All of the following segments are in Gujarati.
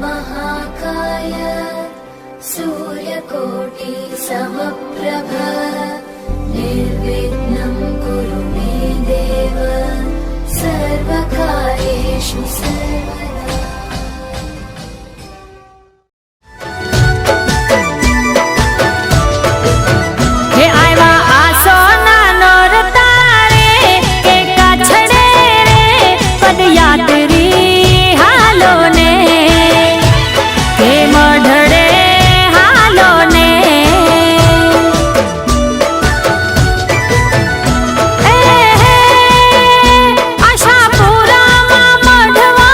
महाकाय सूर्यकोटि समप्रभ निर्विघ्नं कुरु मे देव सर्वकार्येषु सर्वदा। हे आयवा आसोना नोरता रे के काछड़े रे पदयात्री हालो ने के मढड़े हालो ने आशापुरा मा मढवा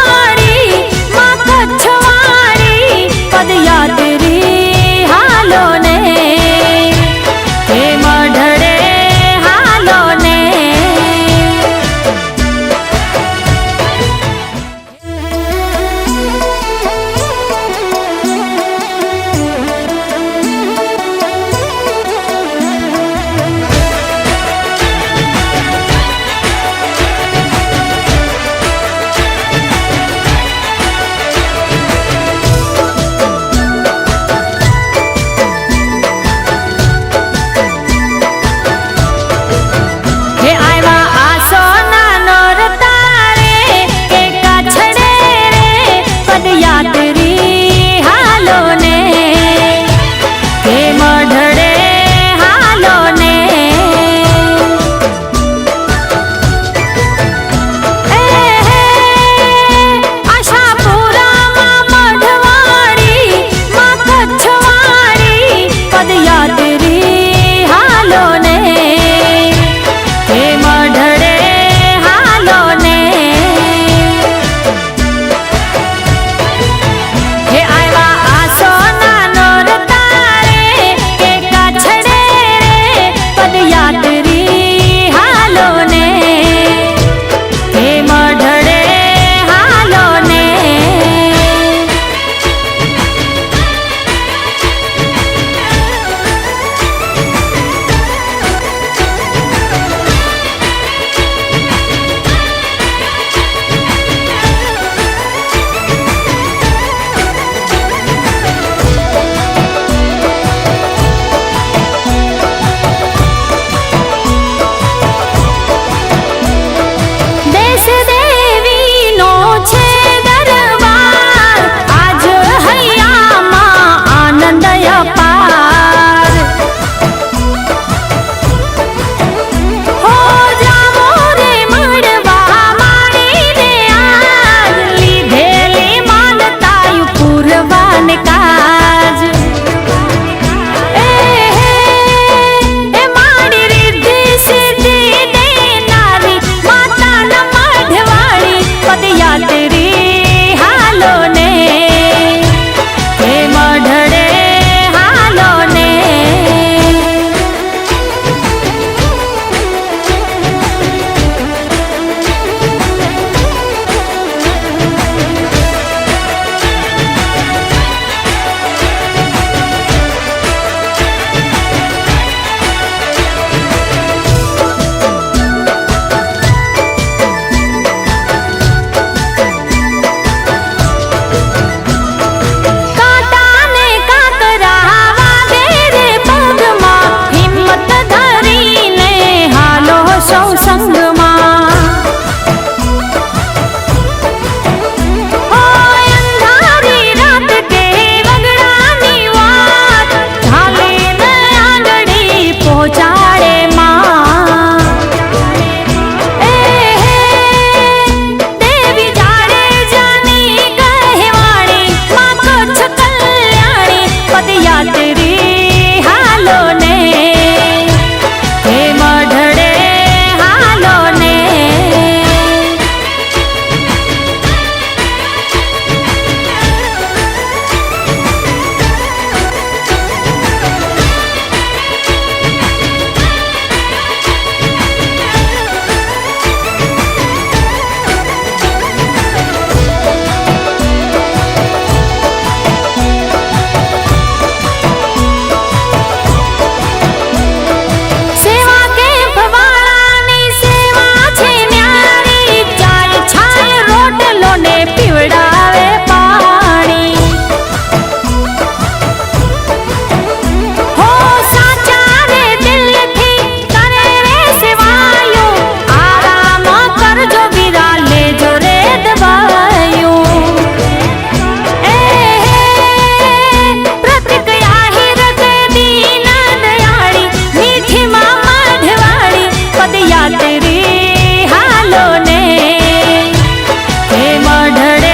મઢડે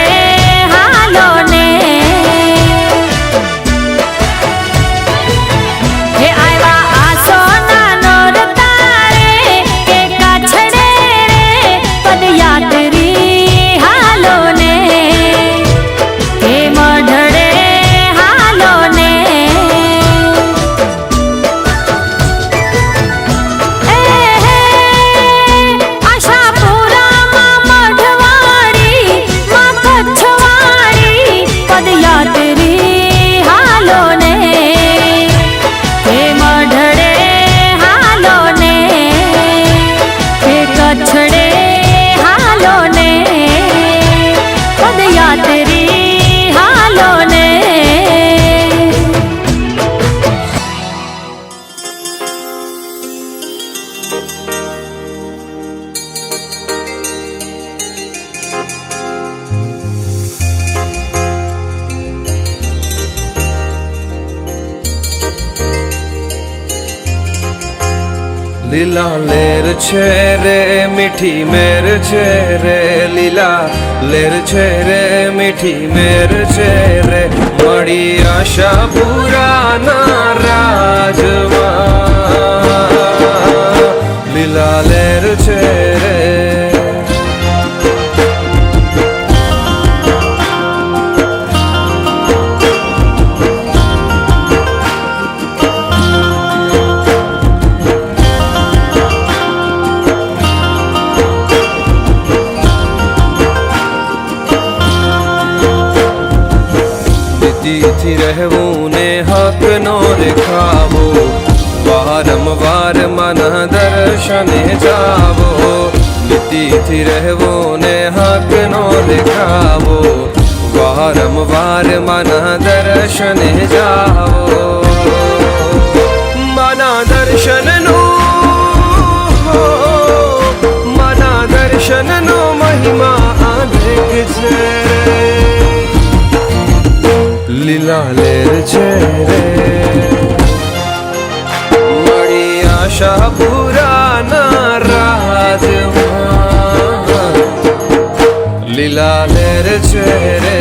હાલો ને હે આવ્યા આસોના નોરતા રે કે કાછડે રે પદયાત્રી હાલો ને હે મઢડે હાલો ને આશાપુરામાં મઢવાડી માં કચ્છવાડી પદયાત્રી હાલો ને હે મઢડે હાલો ને હે કચ્છડે હાલો ને પદયાત્રી હાલો ને લીલા લેર છે રે મીઠી મેર છે રે લીલા લેર છે રે મીઠી મેર છે રે મળી આશાપુરાના રાજમાં લીલા લેર છે રે થી રહેવું ને હક નો દેખાવો વારંવાર મન દર્શને જાવો નીતિથી રહેવું ને હક નો દેખાવો વારંવાર મન દર્શને જાવો મના દર્શનનો મહિમા અનેક છે લીલા લેર છે રે મળી આશાપુરાના રાજમાં લીલા લેર છે રે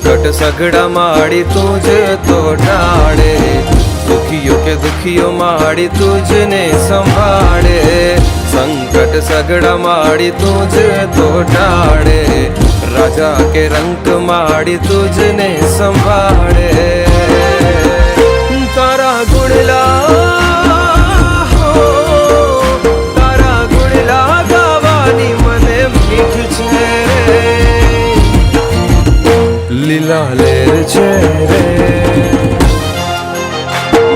संकट सगड़ा माड़ी तुझ तो ढाड़े दुखियों के दुखियों माड़ी तुझने संभाड़े संकट सगड़ा माड़ी तुझ तो ढाड़े राजा के रंग माड़ी तुझने संभाड़े तारा गुड़ला गावानी मने मीठ छे લીલા લેર છે રે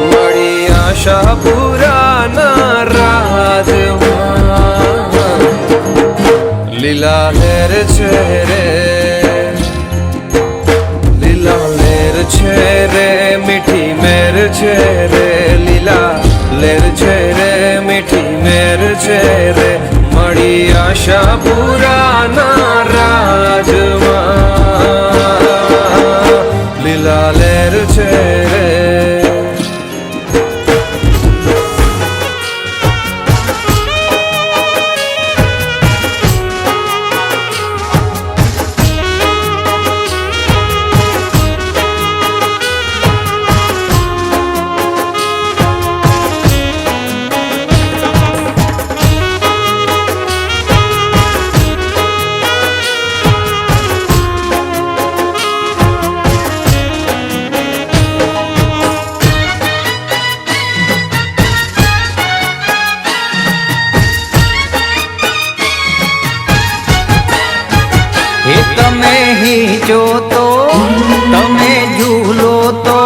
મળી આશાપુરાના રાજમાં લીલા લેર છે રે લીલા લેર છે રે મીઠી મેર છે રે લીલા લેર છે રે મીઠી મેર છે રે મળી આશાપુરાના રાજમાં લીલા લેર છે રે તમે હીચો તો તમે ઝૂલો તો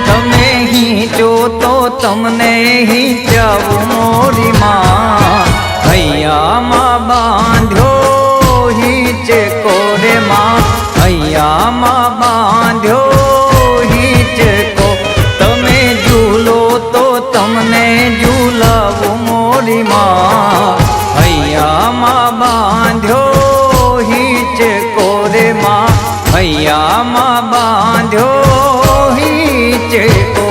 તમે હીચો તો તમને હીચાવું મોરી માં હૈયામાં બાંધ્યો હીચે કોરે માં હૈયામાં બાંધ્યો હીચે કો તમે ઝૂલો તો તમને ઝૂલાવું મોરી માં હૈયામાં બાંધ્યો હિંચકો રે માં હૈયામાં બાંધ્યો હિંચકો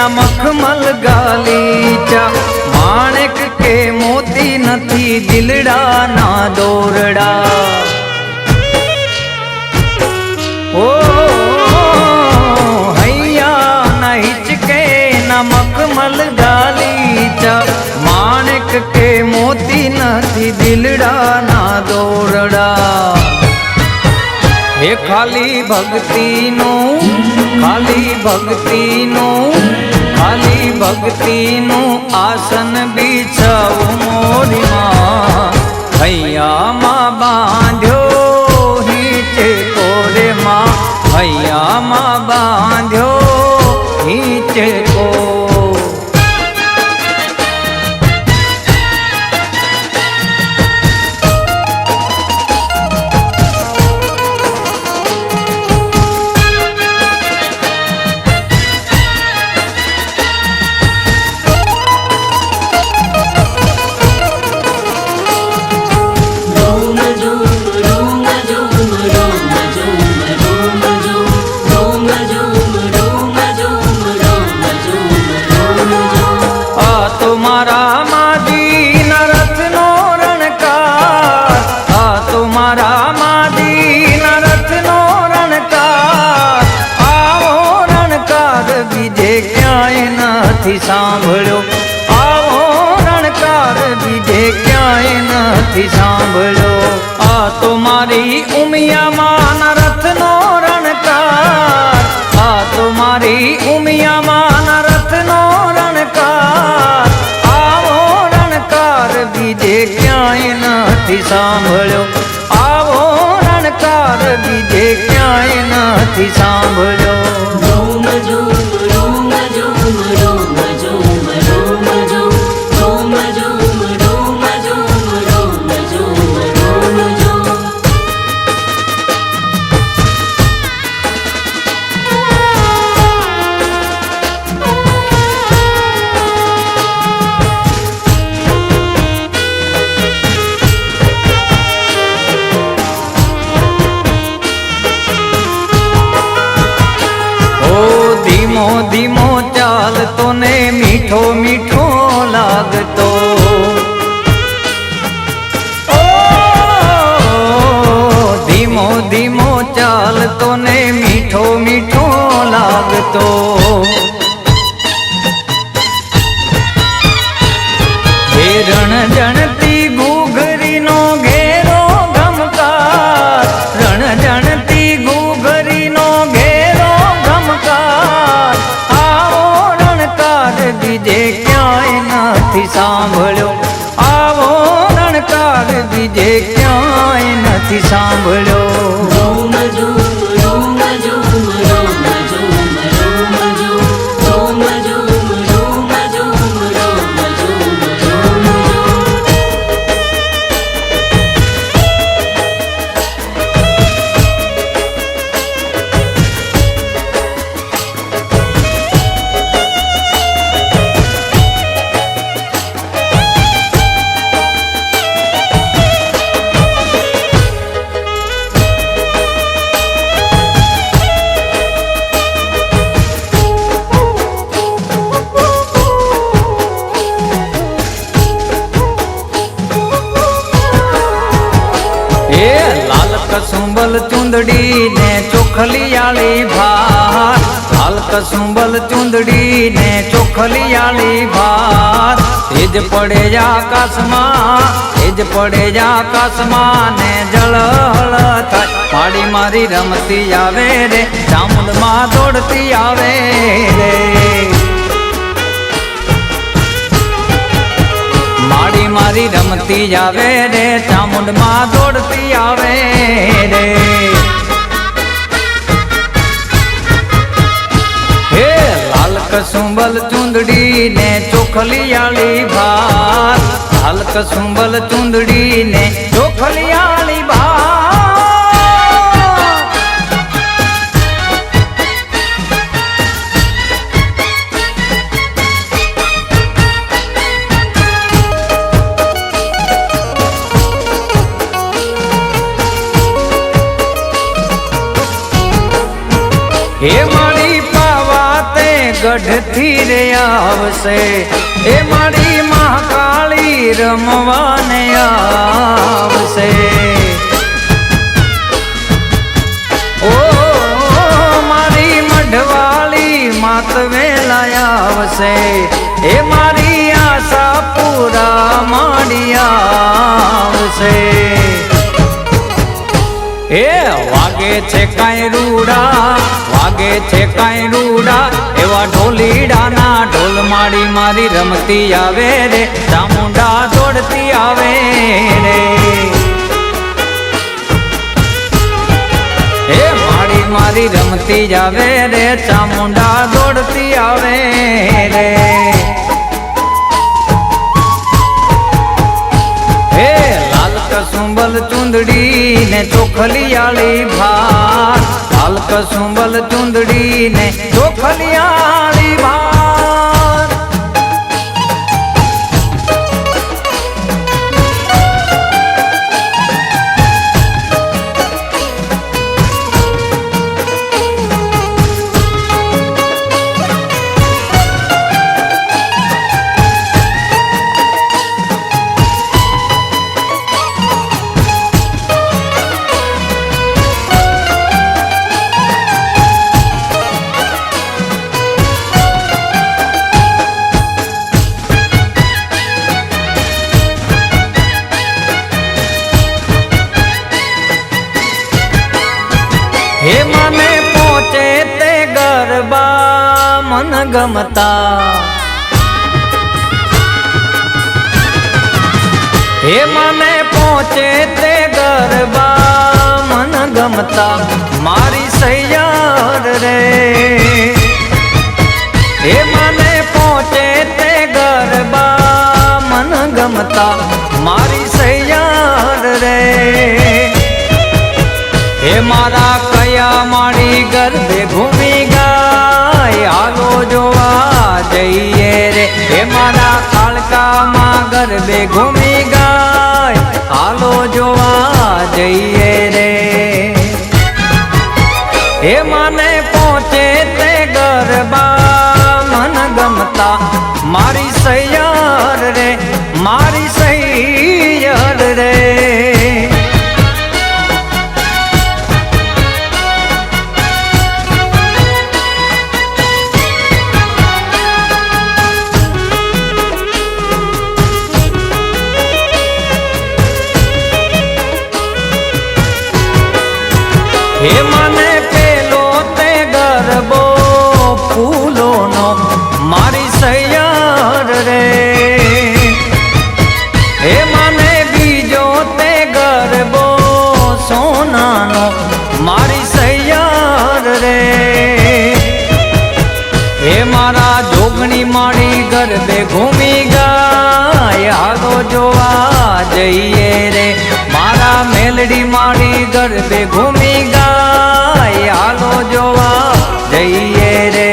મખમલ ગાલીચા માણેક કે મોતી નથી દિલડા ના દોરડા ઓ હૈયા ના હિચકે ના મખમલ ગાલીચા માણેક કે મોતી નથી દિલડા ના દોરડા હે ખાલી ભક્તિનું આસન બિછાવું મોરી માં હૈયામાં બાંધ્યો હિંચકો રે માં હૈયામાં બાંધ્યો હિંચકો સાંભળ્યો આવો રણકાર બીજે ક્યાંય નથી સાંભળ્યો આ તો મારી ઉમિયામાં રથનો રણકાર આ તો મારી ઉમિયામાં રથનો રણકાર આવો રણકાર બીજે ક્યાંય નથી સાંભળ્યો આવો રણકાર બીજે ક્યાંય નથી સાંભળ્યો ધીમો ચાલતો ને મીઠો મીઠો લાગતો ધીમો ધીમો ચાલતો ને મીઠો મીઠો લાગતો રણ જણતી ઘૂઘરીનો ઘેરો ગમકાર રણ જણતી ઘૂઘરીનો ઘેરો ગમકાર આવો રણકાર બીજે ક્યાંય નથી સાંભળ્યો આવો રણકાર બીજે ક્યાંય નથી સાંભળ્યો કસુંબલ ચુંદડી ને ચોખલિયાળી ભાત લાલ કસુંબલ ચુંદડી ને ચોખલિયાળી ભાત તેજ પડે આકાશમાં તેજ પડે આકાશમાં ને જળહળ થાય માડી મારી રમતી આવે રે ચામુંડમાં દોડતી આવે રે માડી મારી રમતી આવે રે ચામુંડમાં દોડતી આવે રે કસુંબલ ચુંદડી ને ચોખલિયાળી ભાત, લાલ કસુંબલ ચુંદડી ને ચોખલિયાળી ભાત. હે મારી પાવાતે ગઢથી રે આવશે, એ મારી મહાકાળી રમવાને આવશે. ઓ મારી મઢવાળી માત વેલા આવશે, એ મારી આશા પૂરા માડી આવશે. એ વાગે છે કાંઈ રૂડા, વાગે છે કાંઈ રૂડા, એવા ઢોલીડાના ઢોલ માડી મારી રમતી આવે રે, ચામુંડા દોડતી આવે રે. એ માડી મારી રમતી જ આવે રે, ચામુંડા દોડતી આવે રે. હે લાલ કસુંબલ ચુંદડી ને ચોખલિયાળી ભાત, લાલ કસુંબલ ચુંદડી ને ચોખલિયાળી ભાત. હે મને પહોંચે તે ગરબા મન ગમતા, હે મને પહોંચે તે ગરબા મન ગમતા, મારી સૈયાર રે. હે મને પહોંચે તે ગરબા મન ગમતા, મારી સૈયાર રે. હે મારા કયા માડી ગરબે ઘૂમી ગાય, હાલો જોવા જઈએ રે. હે મારા કાળકામાં ગરબે ઘૂમી ગાય, હાલો જોવા જઈએ રે. હે મને પહોંચે તે ગરબા મન ગમતા, મારી સૈયાર રે, મારી સૈયાર રે. હે મને પેલો તે ગરબો ફૂલોનો, મારી સૈયાર રે. હે મને બીજો તે ગરબો સોનાનો, મારી સૈયાર રે. હે મારા જોગણી માડી ગરબે ઘૂમી ગાય, હાલો જોવા જઈએ રે. મારા મેલડી માડી ગરબે ઘૂમી ગાય, હાલો જોવા જઈએ રે.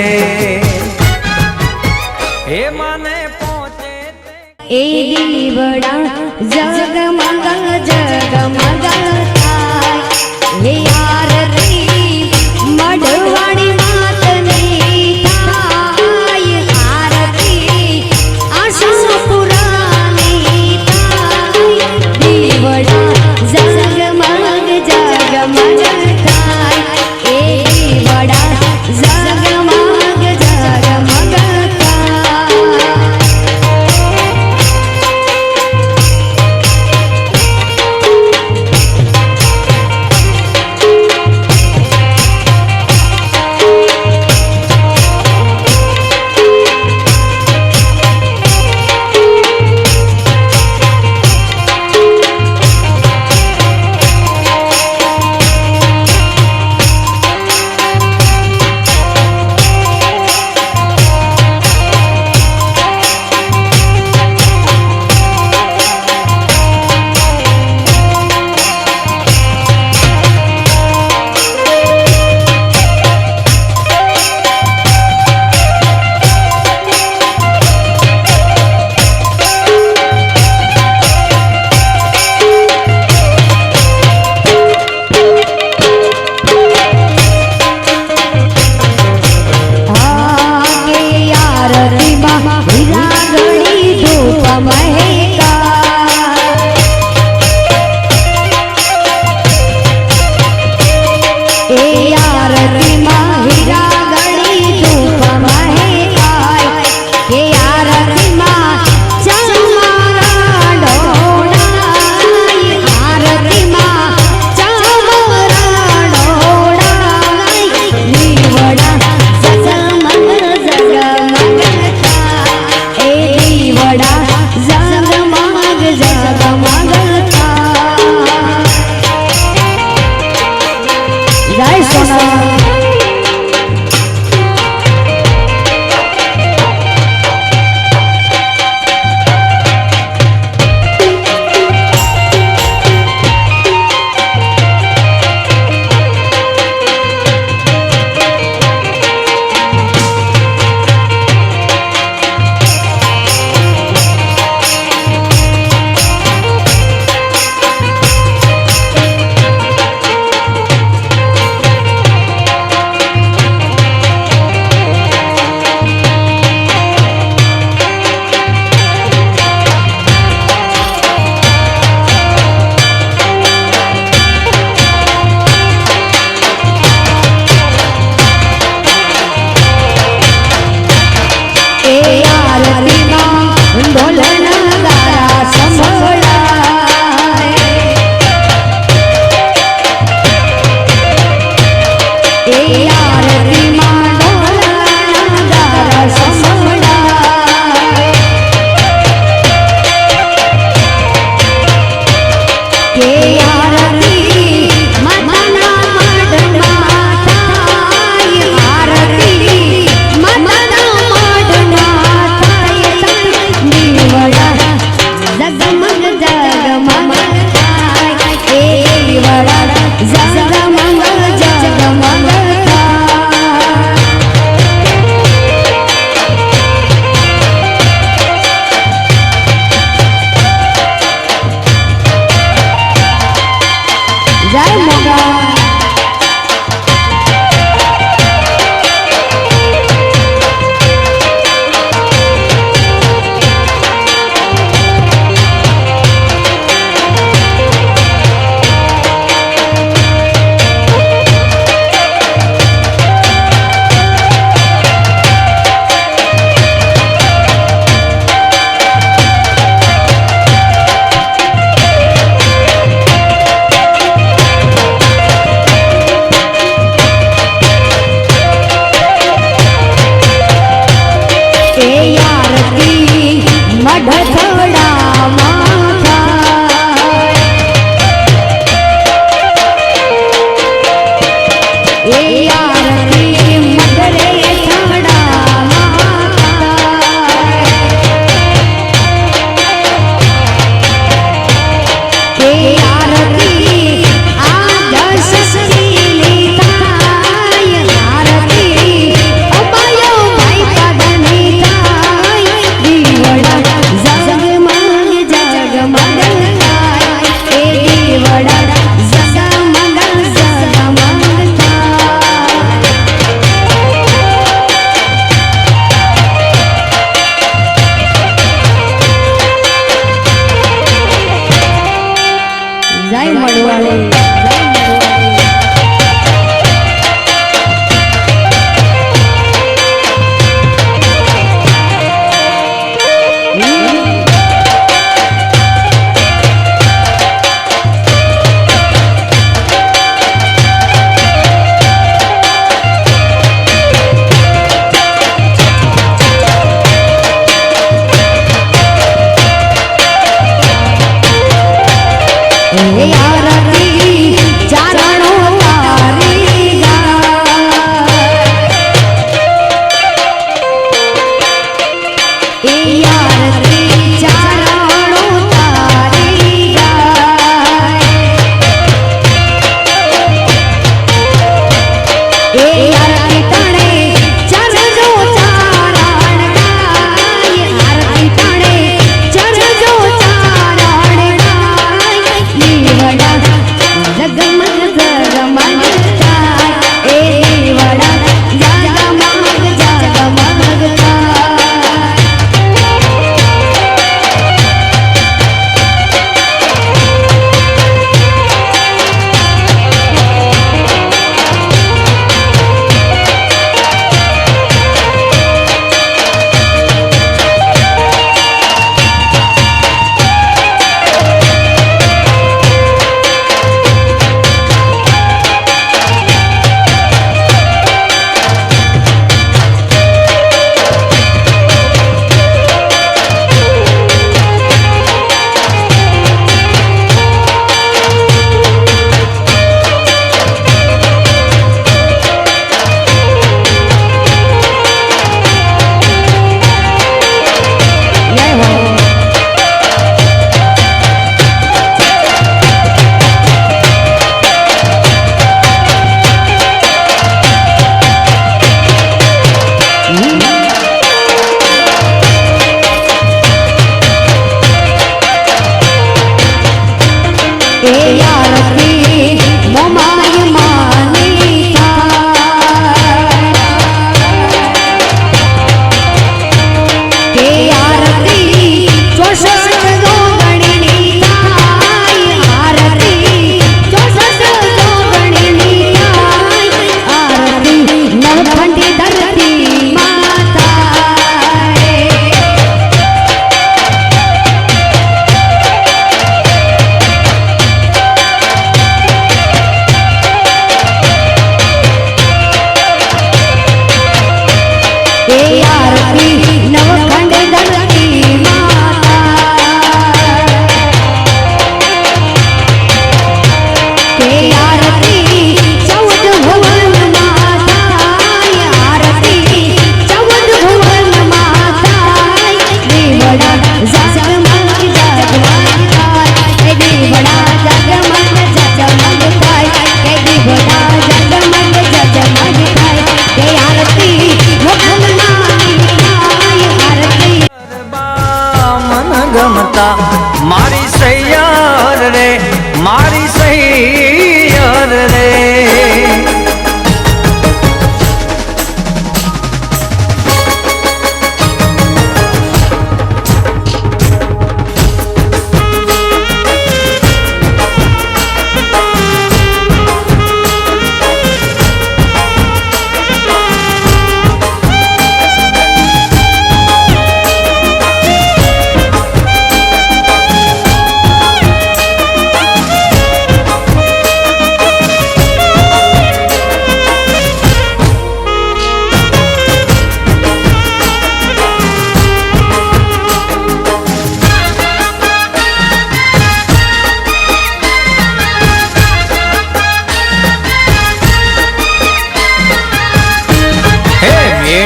હે મને પહોંચે એ દીવડા જગમગ જગમગ થાય, હે આરતી મઢવાળી માતની થાય, આરતી આશાપુરાની થાય. દીવડા જગમગ જગમગ થાય,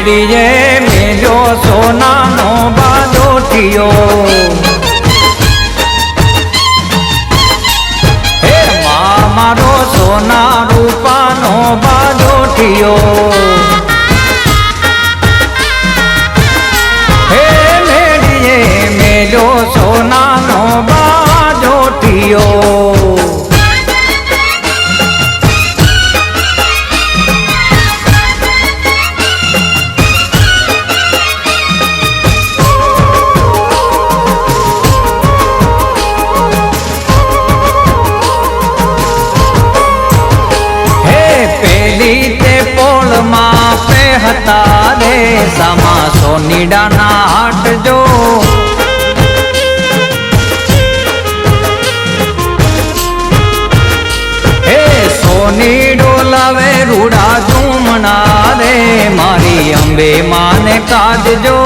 મેડીએ મેલ્યો સોનાનો બાજોઠિયો હે મારો સોના રૂપાનો બાજોઠિયો હે મેડીએ મેલ્યો સોનાનો બાજોઠિયો હતા રે સામા સોનીડાના હાટ જો હે સોનીડો લાવે રૂડા ઝૂમણા રે મારી અંબે માને કાજજો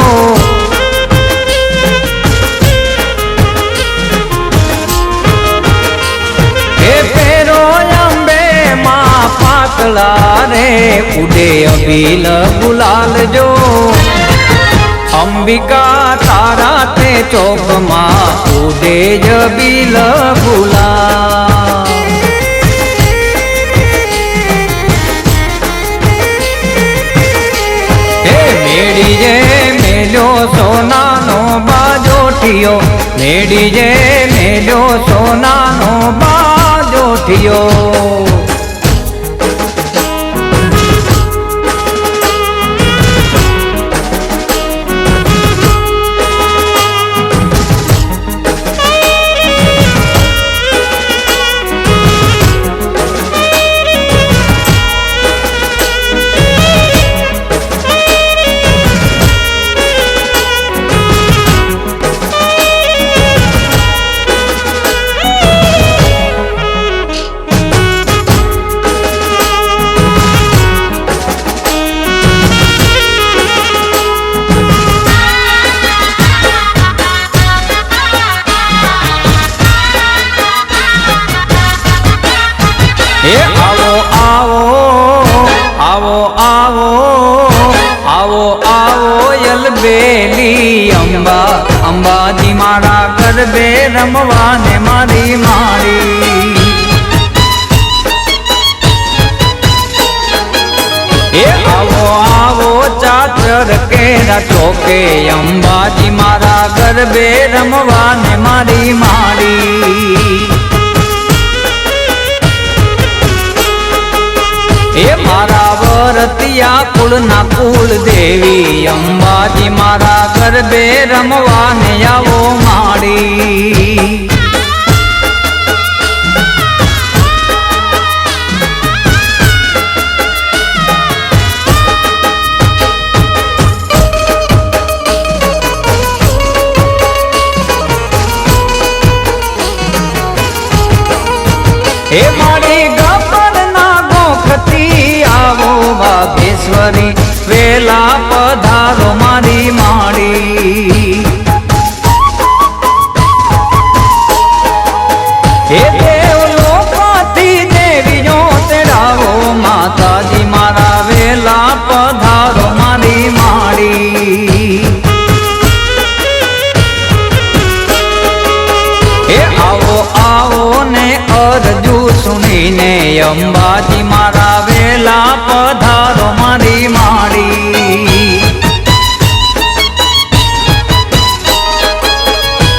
હે પેરો અંબે માં પાતળા રે ઉડે અભિલ ગુલાલ જો અંબિકા તારા તે ચોકમાં ઉડે અભિલ ગુલાલ હે મેડીએ મેલ્યો સોનાનો બાજોઠિયો મેડીએ મેલ્યો સોનાનો બાજોઠિયો આવો આવો આવો આવો આવો આવો યલબેલી અંબા અંબાજી મારા ગરબે રમવાને મારી મારી એ આવો આવો ચાચર કેરા ચોકે અંબાજી મારા ગરબે રમવાને મારી મારી એ મારા વરતિયા કુળના કુળ દેવી અંબાજી મારા ગરબે રમવાને આવો માડી હે મારી આવો વાઘેશ્વરી વેલા પધારો મારી માડી હે દેવ લોકાથી દેવીઓ તેડાવો માતાજી મારા વેલા પધારો મારી માડી હે આવો આવો ને અરજુ સુણીને અંબાજી મારા વેલા પધારો મારી માડી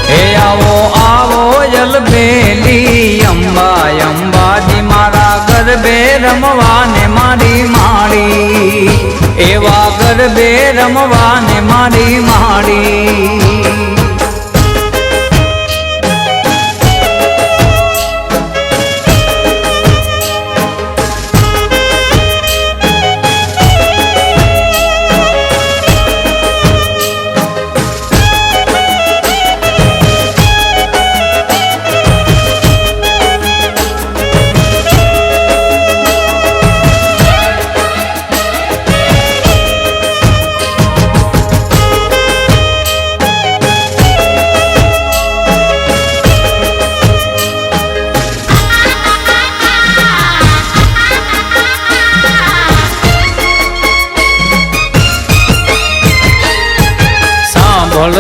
હે આવો આવો યલબેલી અંબા અંબાજી મારા ગરબે રમવાને મારી માડી એવા ગરબે રમવાને મારી માડી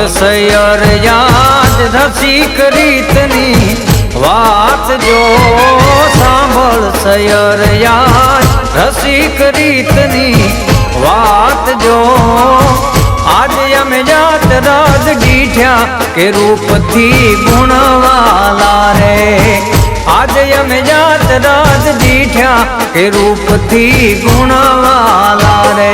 સૈયર યાદ રસિક રીતની વાત જો સાંભળ સૈયર યાદ રસિક રીતની વાત જો આજે અમે જાત રાજ ગીઠ્યા કે રૂપથી ગુણવાલા રે આજે અમે જાત રાજ ગીઠ્યા કે રૂપથી ગુણવાલા રે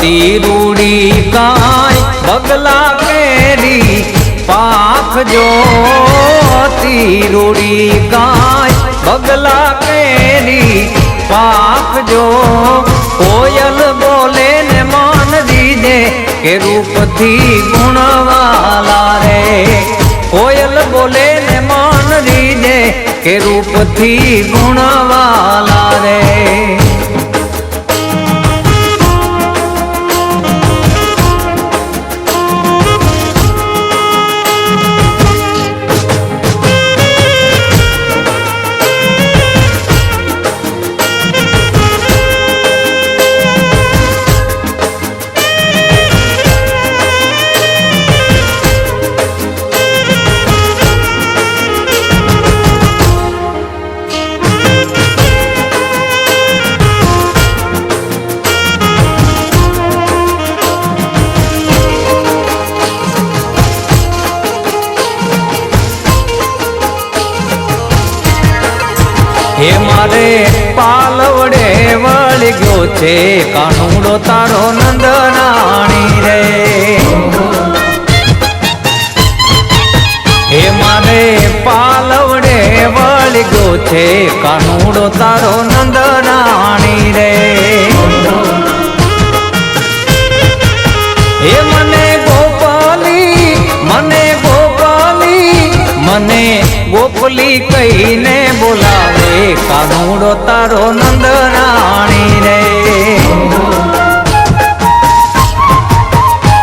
રૂડી કાય બગલા કેરી પાખ જો રૂડી કાય બગલા કેરી પાખ જો કોયલ બોલે ને માન દીજે કે રૂપથી ગુણવાલા રે કોયલ બોલે ને માન દીજે કે રૂપથી ગુણવાલા રે હે મારે પાલવડે વળી ગયો છે કાનુડો તારો નંદનાણી રે હે મારે પાલવડે વળી ગયો છે કાનુડો તારો નંદનાણી રે હે મને ગોપાલી મને ગોપલી કહીને બોલાવે કાનુડો તારો નંદનાણી રે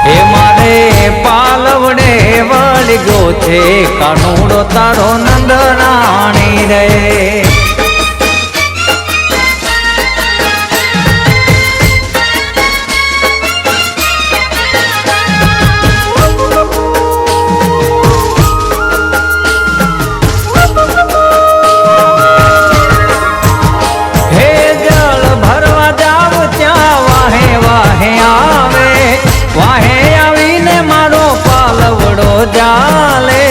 હે મારે પાલવડે વળી ગયો છે કાનુડો તારો નંદનાણી રે જાલે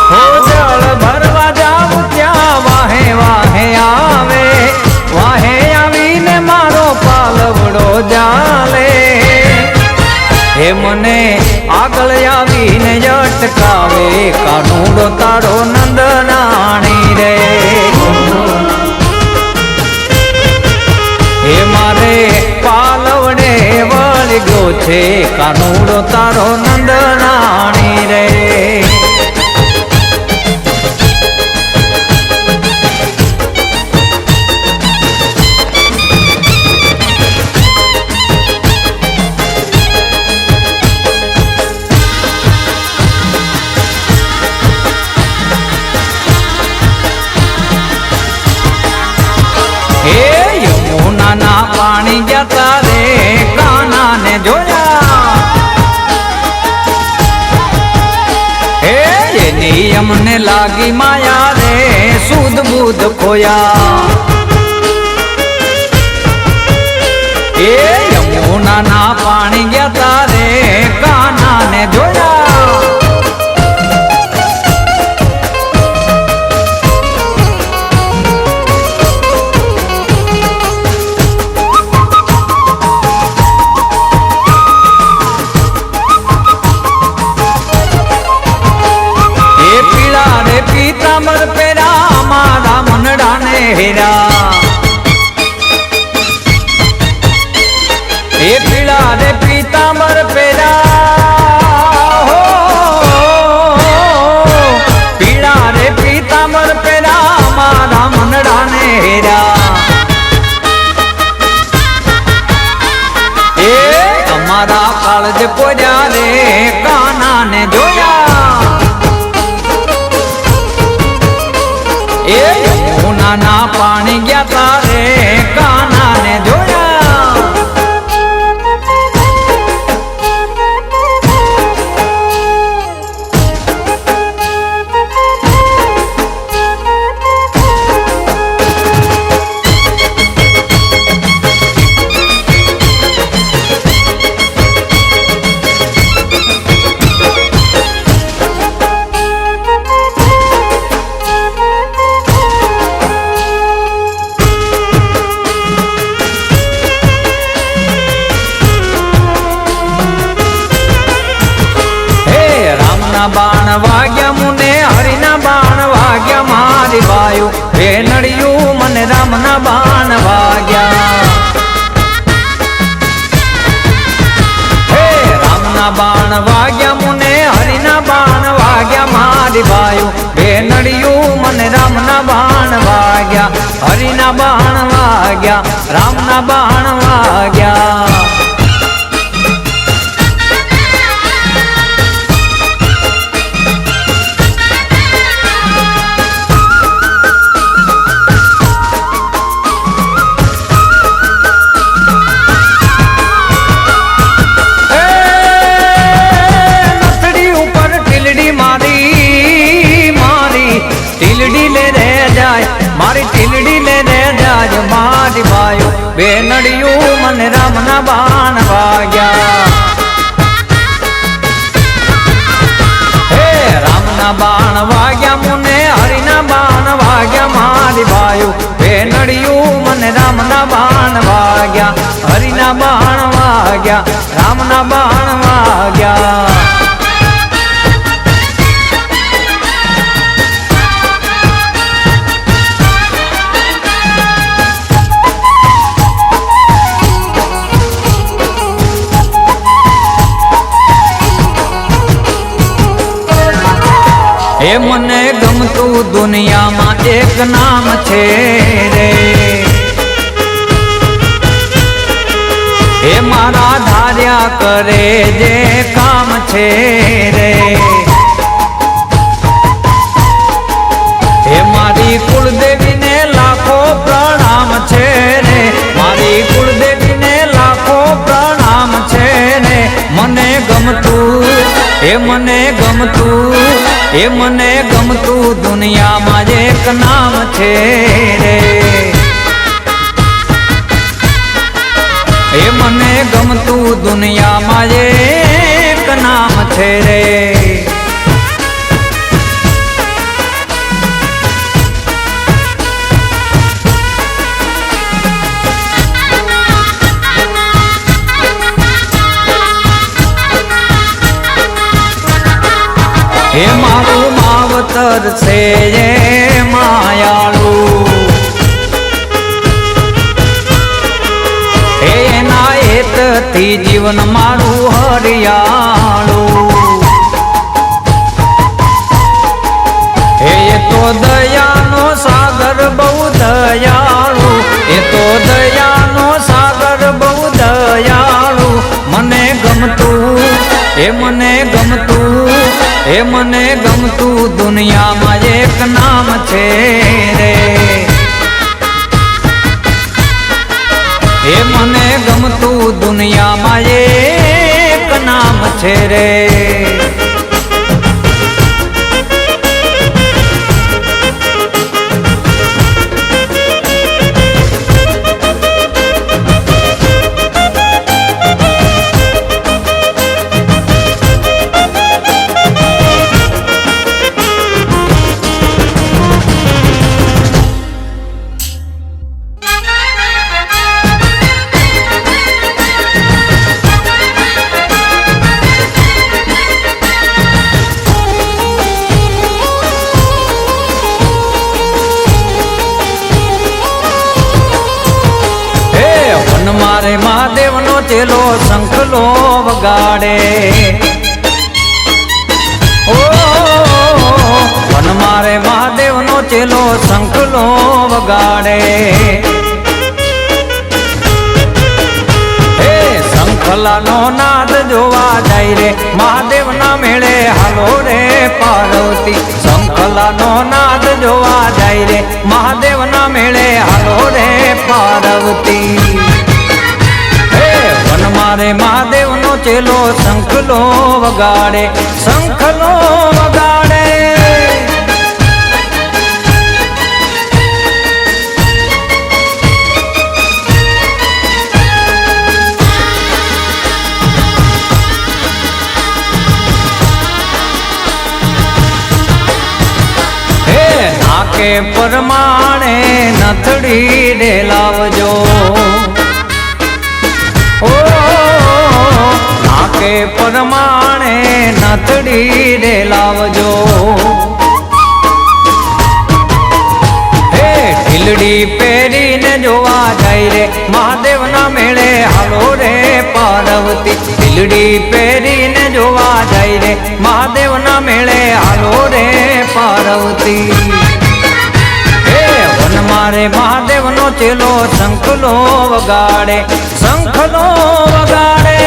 હો જળ ભરવા જાવ ત્યાં વાહે વાહે આવે વાહે આવીને મારો પાલવડો જાલે હે મને આગળ આવીને અટકાવે કાનુડો તારો નંદનાણી રે હે મારે પાલવડે વળી ગયો છે કાનુડો તારો નંદનાણી રે યમુનાના પાણી જતા રે કાનાને જોયા હે એની અમને લાગી માયા રે સુધ બુધ ખોયા એ યમુનાના પાણી જતા રે કાનાને જોયા પીતાંબર પેરા મારા મનડાને હેરા એ પીળા રે પીતાંબર પેરા હો પીળા રે પીતાંબર પેરા મારા મનડાને હેરા એ યમુનાના પાણી ગયા તારે કાનાને જોયા બાણ વાગ્યા મુને હરિના બાણ વાગ્યા મારી વાયુ હે નડિયું મને રામના બાણ વાગ્યા હે રામના બાણ વાગ્યા મુને હરિના બાણ વાગ્યા મારી વાયુ હે નડિયું મને રામના બાણ વાગ્યા હરિના બાણ વાગ્યા રામના બાણ વાગ્યા મારી ટીલડી લે રે જાજ મારી ભાઈઓ બે નડિયું મને રામના બાણ વાગ્યા હે રામના બાણ વાગ્યા મુને હરિના બાણ વાગ્યા મારી ભાઈઓ બે નડિયું મને રામના બાણ વાગ્યા હરિના બાણ વાગ્યા રામના બાણ વાગ્યા એ મને ગમતું દુનિયામાં એક નામ છે રે એ મારા ધાર્યા કરે જે કામ છે રે એ મારી કુળદેવીને લાખો પ્રણામ છે રે મારી કુળદેવીને લાખો પ્રણામ છે રે મને ગમતું એ મને ગમતું એ મને ગમતું દુનિયામાં એક નામ છે રે એ મને ગમતું દુનિયામાં એક નામ છે રે હે મારું માવતર છે એ માયાળુ હે એના હેતથી જીવન મારું હરિયાળું હે એ તો દયાનો સાગર બહુ દયાળુ એ તો દયાનો સાગર બહુ દયાળુ મને ગમતું એ મને ગમતું એ મને ગમતું દુનિયામાં એક નામ છે રે એ મને ગમતું દુનિયામાં એક નામ છે રે મારે મહાદેવનો ચેલો શંખલો વગાડે ઓ વન મારે મહાદેવનો ચેલો શંખલો વગાડે હે શંખ શંખલાનો નાદ જોવા જાય રે મહાદેવના મેળે હાલો રે પાર્વતી શંખલાનો નાદ જોવા જાય રે મહાદેવના મેળે હાલો રે પાર્વતી વન મારે મહાદેવ નો ચેલો શંખલો વગાડે શંખલો વગાડે નાકે પરમાણે નથડી ડેલાવજો ઓ નાકે પરમાણે નથડી ડેલાવજો હે ઢીલડી પહેરીને જોવા જાય રે મહાદેવના મેળે હાલો રે પાર્વતી ઢીલડી પહેરીને જોવા જાય રે મહાદેવના મેળે હાલો રે પાર્વતી વન મારે મહાદેવ નો ચેલો શંખલો વગાડે શંખલો વગાડે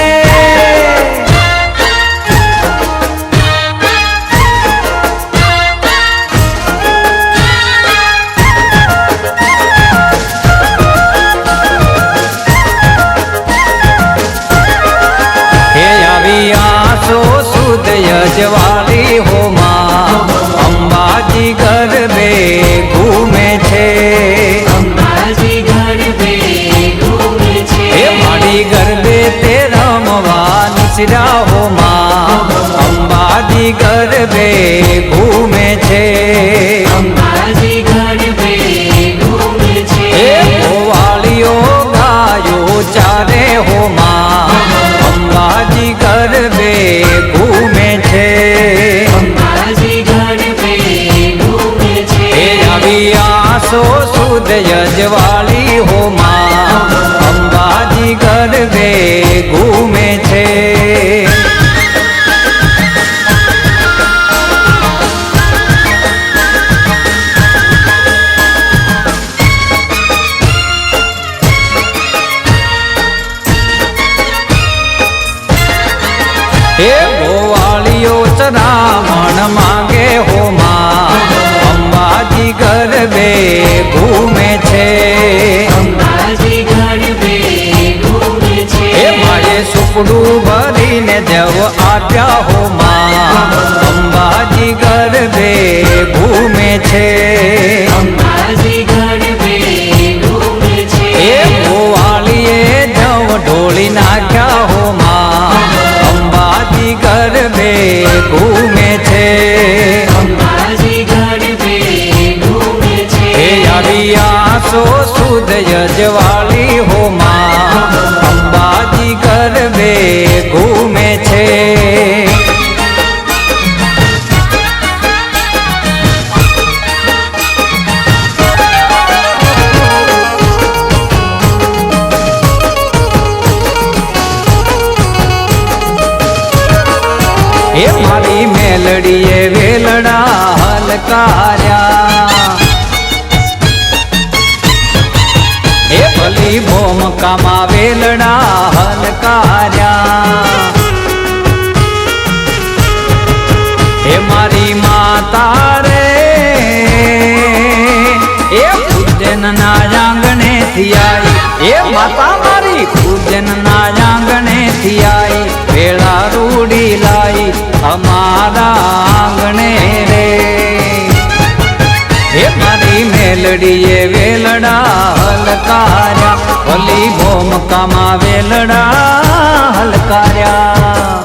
હે આવી આસો સુદ યજવાળી હો માં અંબાજી ગરબે ઘૂમે છે અંબાજી ગરબે ઘૂમે છે હે મારી ગરબે તે રમવા નિસરા હો માં અંબાજી ગરબે ઘૂમે છે અંબાજી ગરબે ઘૂમે છે હે ગોવાળીઓ ગાયો ચારે હો માં અંબાજી ગરબે ઘૂમે છે અંબાજી ગરબે ઘૂમે છે હે આવી આસો સુદ યજવાળી હો માં અંબાજી ગરબે ઘૂમે છે હે ગોવાળીઓ ચરામણ માંગે હો માં અંબાજી ગરબે ઘૂમે છે અંબાજી ગરબે ઘૂમે છે હે માએ સુપડું ભરીને દેવ આપ્યા હો માં અંબાજી ગરબે ઘૂમે છે અંબાજી ગરબે ઘૂમે છે હે ગોવાળીએ જવ ઢોળી નાખ્યા હો માં અંબાજી ગરબે ઘૂમે છે અંબાજી ગરબે ઘૂમે છે હે આવી આસો સુદ યજવાળી હો માં અંબાજી ગરબે ઘૂમે છે હે મારી મેલડીએ વેલડા હલકાર્યા હે ભલી ભોમકામાં વેલડા હલકાર્યા હે મારી માતા રે એ પૂજનના આંગણેથી આવી એ માતા મારી પૂજનના આંગણેથી આવી વેળા રૂડી લાઈ અમારા આંગણે રે હે મારી મેલડીએ વેલડા હલકાર્યા ભલી ભોમકામાં વેલડા હલકાર્યા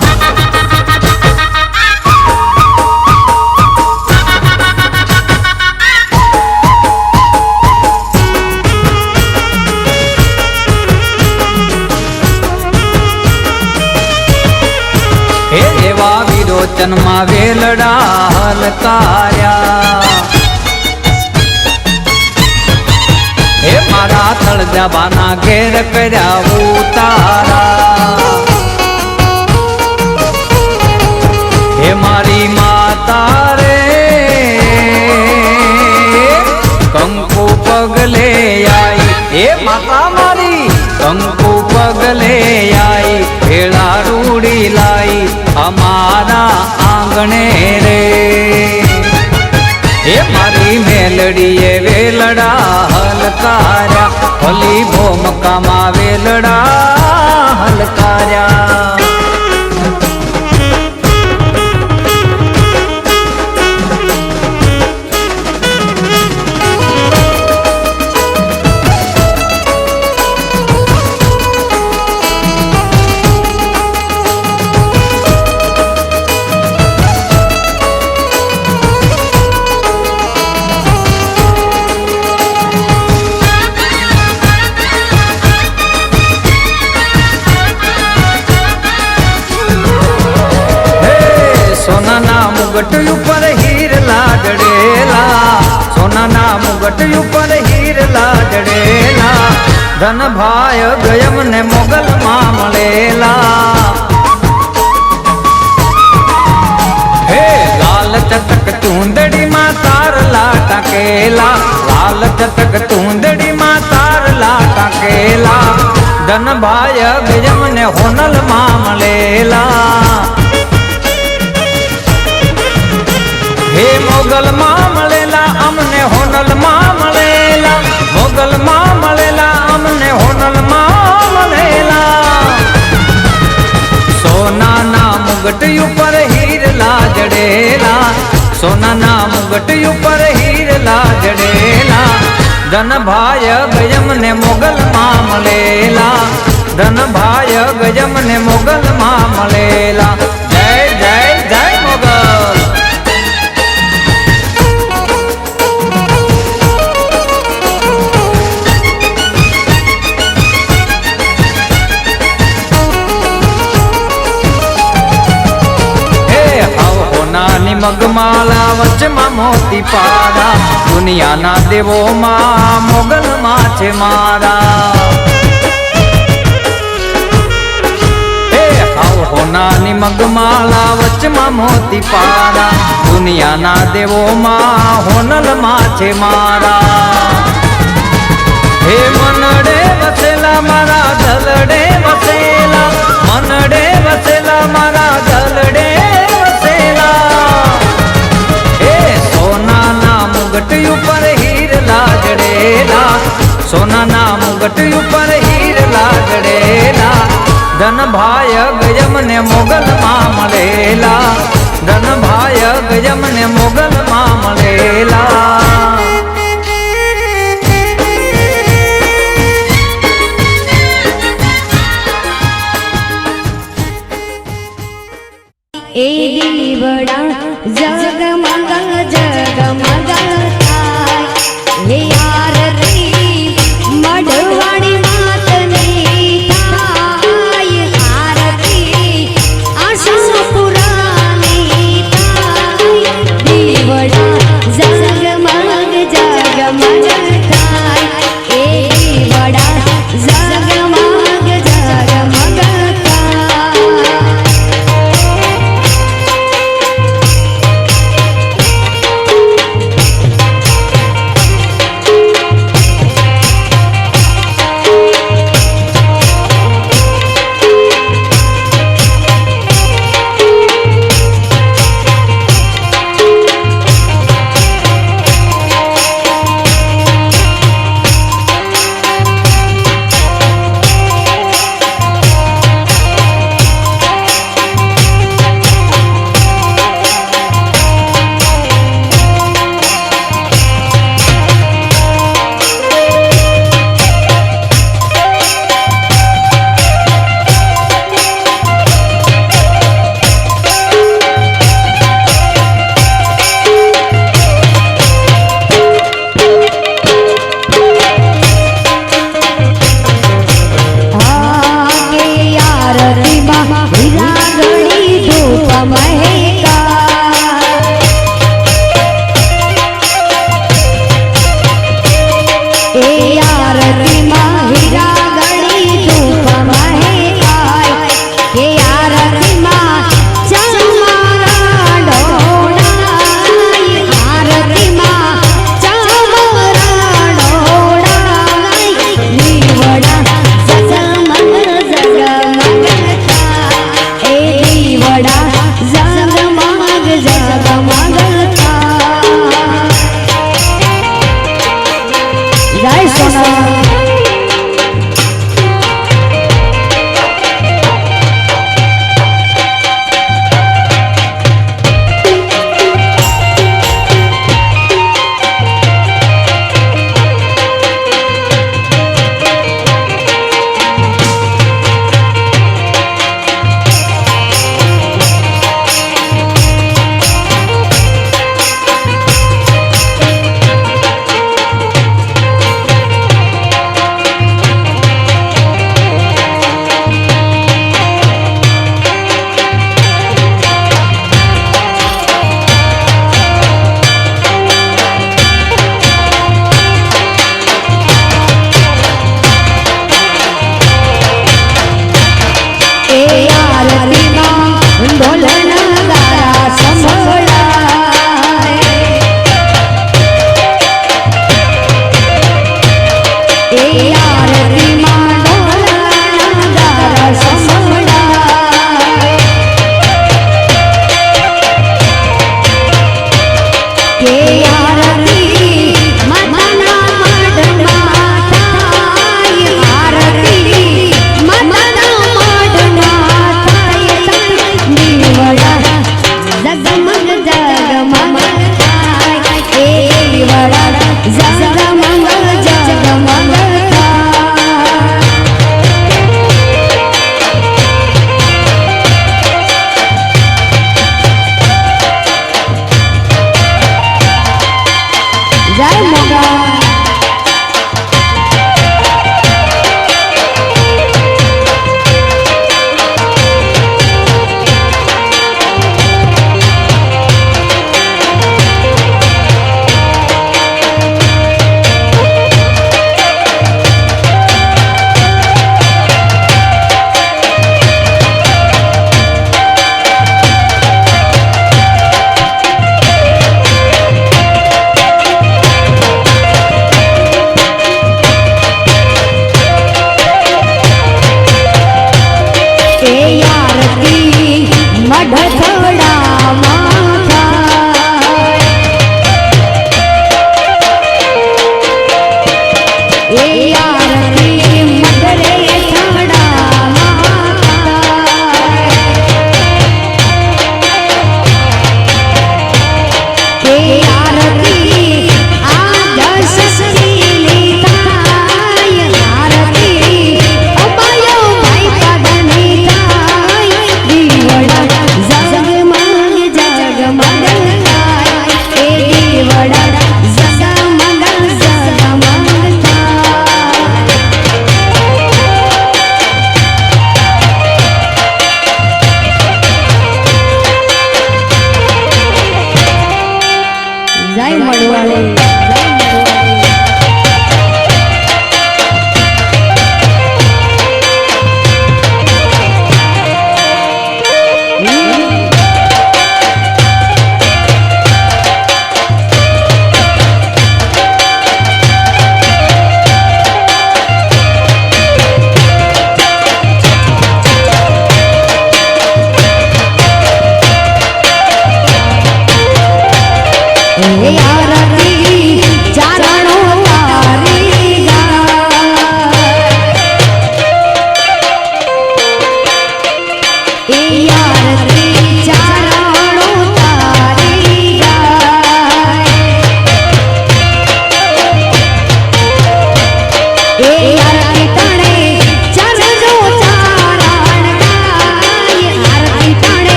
હે એવા વિરોચનમાં વેલડા હલકાર્યા હે મારા તળજાબાના ઘેર કર્યા ઉતારા હે મારી માતા રે કંકુ પગલે આઈ હે માતા મારી કંકુ પગલે આઈ આંગણે રે એ મારી મેલડીએ વેલડા હલકાર્યા ભલી ભોમકામાં વેલડા હલકાર્યા મુગટ ઉપર હીરલા જડેલા સોનાના મુગટ ઉપર હીરલા જડેલા ધન ભાય ગયમ ને મોગલ માં મળેલા હે લાલ ચટક ચૂંદડી માં તારલા ટાકેલા લાલ ચટક ચૂંદડી માં તારલા ટાકેલા ધન ભાય ગયમ ને હોનલ માં મળેલા હે મોગલ માં મળેલા અમને હોનલ માં મળેલા મોગલ માં મળેલા અમને હોનલ માં મળેલા સોનાના મુગટ ઉપર હીરલા જડેલા સોનાના મુગટ ઉપર હીરલા જડેલા ધન ભાય ગયમ ને મોગલ માં મળેલા ધન ભાય ગયમ ને મોગલ માં મળેલા જય જય જય મોગલ મગમાલા વચમાં મોતી પાડા દુનિયાના દેવોમાં મોગલ માં છે મારા હે હોનાની મગમાલા વચમાં મોતી પાડા દુનિયાના દેવોમાં હોનલ માં છે મારા હે મનડે વસેલા મારા દલડે વસેલા મનડે વસેલા મારા દલડે મુગટ ઉપર હીરલા જડેલા સોનાના મુગટ ઉપર હીરલા જડેલા ધન ભાય ગયમ ને મોગલ માં મળેલા ધન ભાય ગયમ ને મોગલ માં મળેલા એ દીવડા જગમગ જગમગ થાય હે આરતી મઢવાણી માતની થાય આરતી આશાપુરાની થાય દીવડા જગમગ જગમગ થાય એ દીવડા જગમગ જગમગ સોના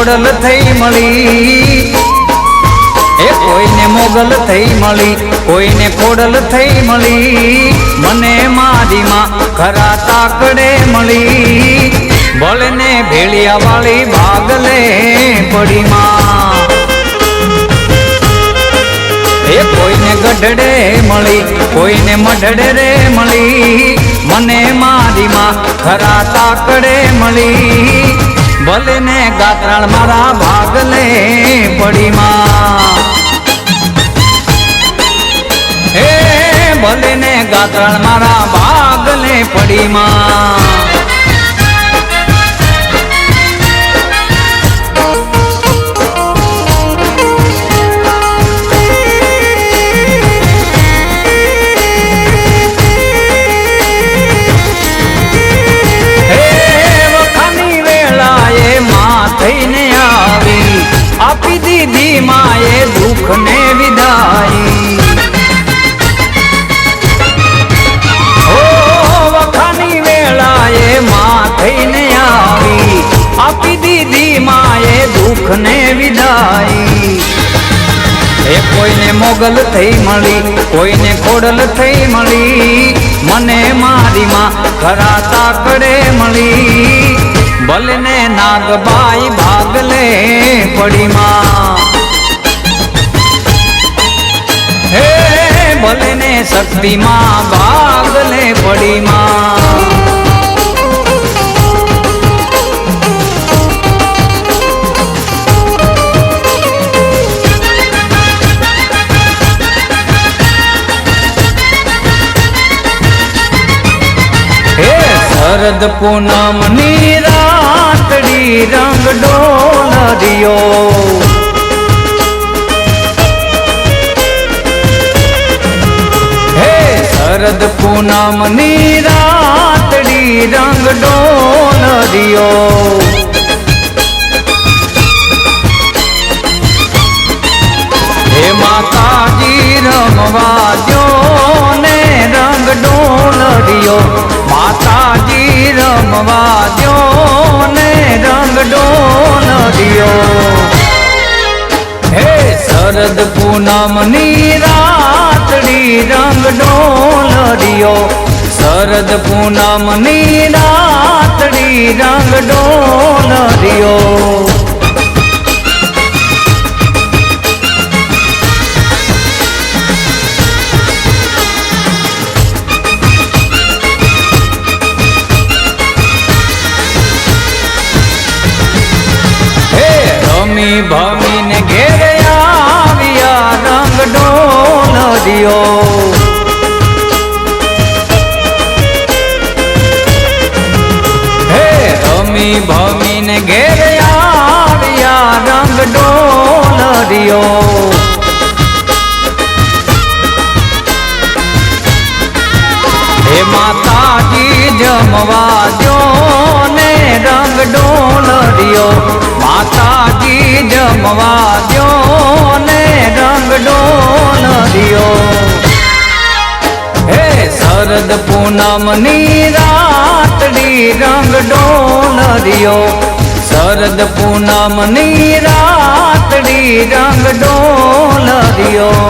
ખોડલ થઈ મળી એ કોઈને મોગલ થઈ મળી કોઈને ખોડલ થઈ મળી મને મારી માં ખરા તાકડે મળી ભલે ને ભેળિયા વાળી ભાગલે પડી માં એ કોઈને ગઢડે મળી કોઈને મઢડે રે મળી મને મારી માં ખરા તાકડે મળી ભલે ને ગાત્રાળ મારા ભાગલે પડી માં હે ભલે ને ગાત્રાળ મારા ભાગલે પડી માં થઈને આવી આપી દીધી માએ દુઃખ ને વિદાઈ ઓ વખાની વેળાએ માં થઈને આવી આપી દીધી માએ દુઃખ ને વિદાઈ એ કોઈને મોગલ થઈ મળી કોઈને ખોડલ થઈ મળી મને મારી માં ખરા તાકડે મળી ભલે ને નાગબાઈ ભાગલે પડી માં હે ભલે ને શક્તિ માં ભાગલે પડી માં શરદ પૂનમ ની રાતડી રંગ ડોલરિયો હે શરદ પૂનમ ની રાતડી રંગ ડોલરિયો હે માતાજી રમવા જો ને રંગ ડોલરિયો માતાજી રમવા દો ને રંગ ડોલરિયો હે શરદ પૂનમ ની રાતડી રંગ ડોલરિયો શરદ પૂનમ ની રાતડી રંગ ડોલરિયો ભમીને ઘેરે આવ્યા રંગ ડોલરિયો હે રમી ભમીને ઘેરે આવ્યા રંગ ડોલરિયો હે માતાજી જમવા દો ને રંગ ડોલરિયો માતાજી જમવા દો ને રંગ ડોલરિયો હે શરદ પૂનમ ની રાતડી રંગ ડોલરિયો શરદ પૂનમ ની રાતડી રંગ ડોલરિયો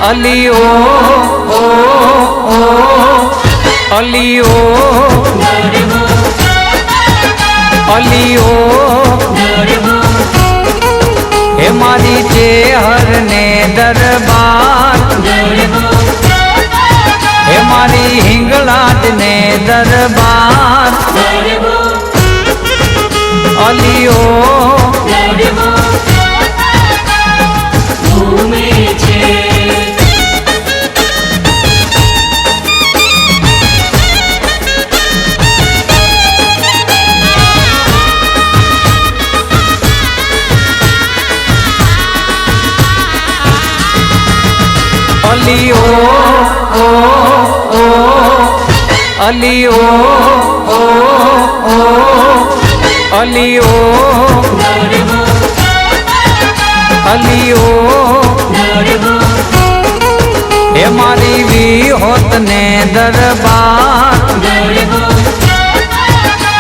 અલીઓ ઓ ઓ અલીઓ અલીઓ હે મારી ચેહર ને દરબાર હે મારી હિંગળાટ ને દરબાર અલીઓ અલીઓ ઓ ઓ અલીઓ ગરબો અલીઓ ગરબો હે મારી વિહોત ને દરબાર ગરબો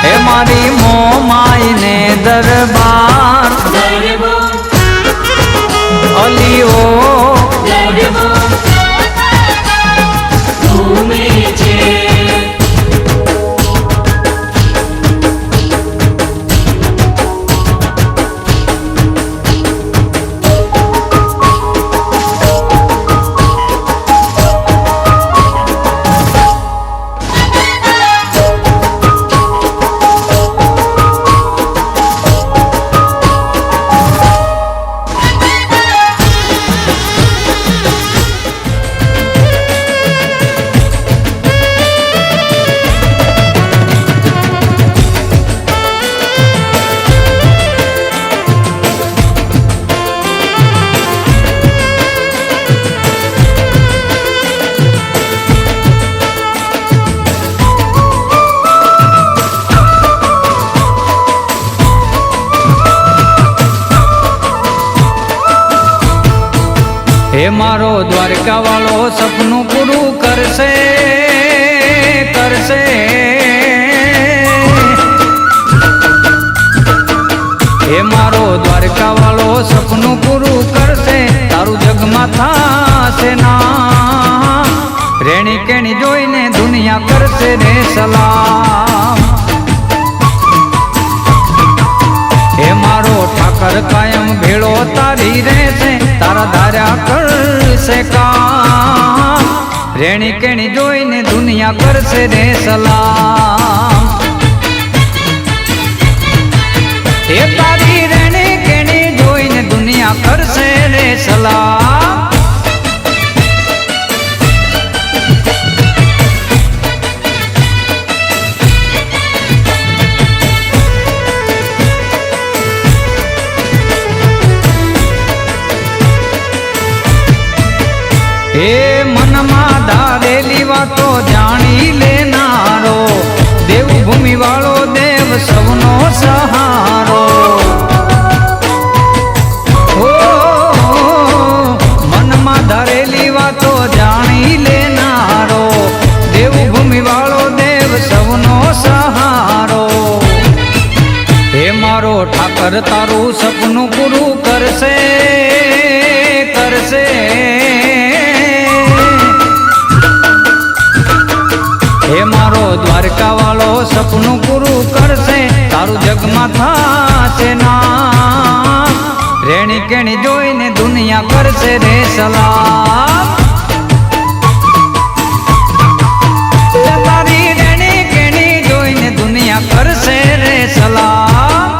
હે મારી મોમાઈ ને દરબાર ગરબો અલીઓ ગરબો ઘૂમે છે હે મારો દ્વારકા વાળો સપનું પૂરું કરશે કરશે હે મારો દ્વારકા વાળો સપનું પૂરું કરશે તારું જગમાં થાશે ના રેણી કેણી જોઈને દુનિયા કરશે રે સલામ હે મારો ઠાકર કાયમ ભેળો તારી રહેશે તારા ધાર્યા કરશે કામ રેણી કેણી જોઈને દુનિયા કરશે રે સલામ હે તારી રેણી કેણી જોઈને દુનિયા કરશે રે સલામ હે મનમાં ધારેલી વાતો જાણી લેનારો દેવભૂમિ વાળો દેવ સૌનો સહારો હો મનમાં ધારેલી વાતો જાણી લેનારો દેવભૂમિ વાળો દેવ સૌનો સહારો હે મારો ઠાકર તારું સપનું પૂરું કરશે કરશે હે મારો દ્વારકા વાળો સપનું પૂરું કરશે તારું જગમાં થાશે ના રેણી કેણી જોઈને દુનિયા કરશે રે સલામ તારી રેણી કેણી જોઈને દુનિયા કરશે રે સલામ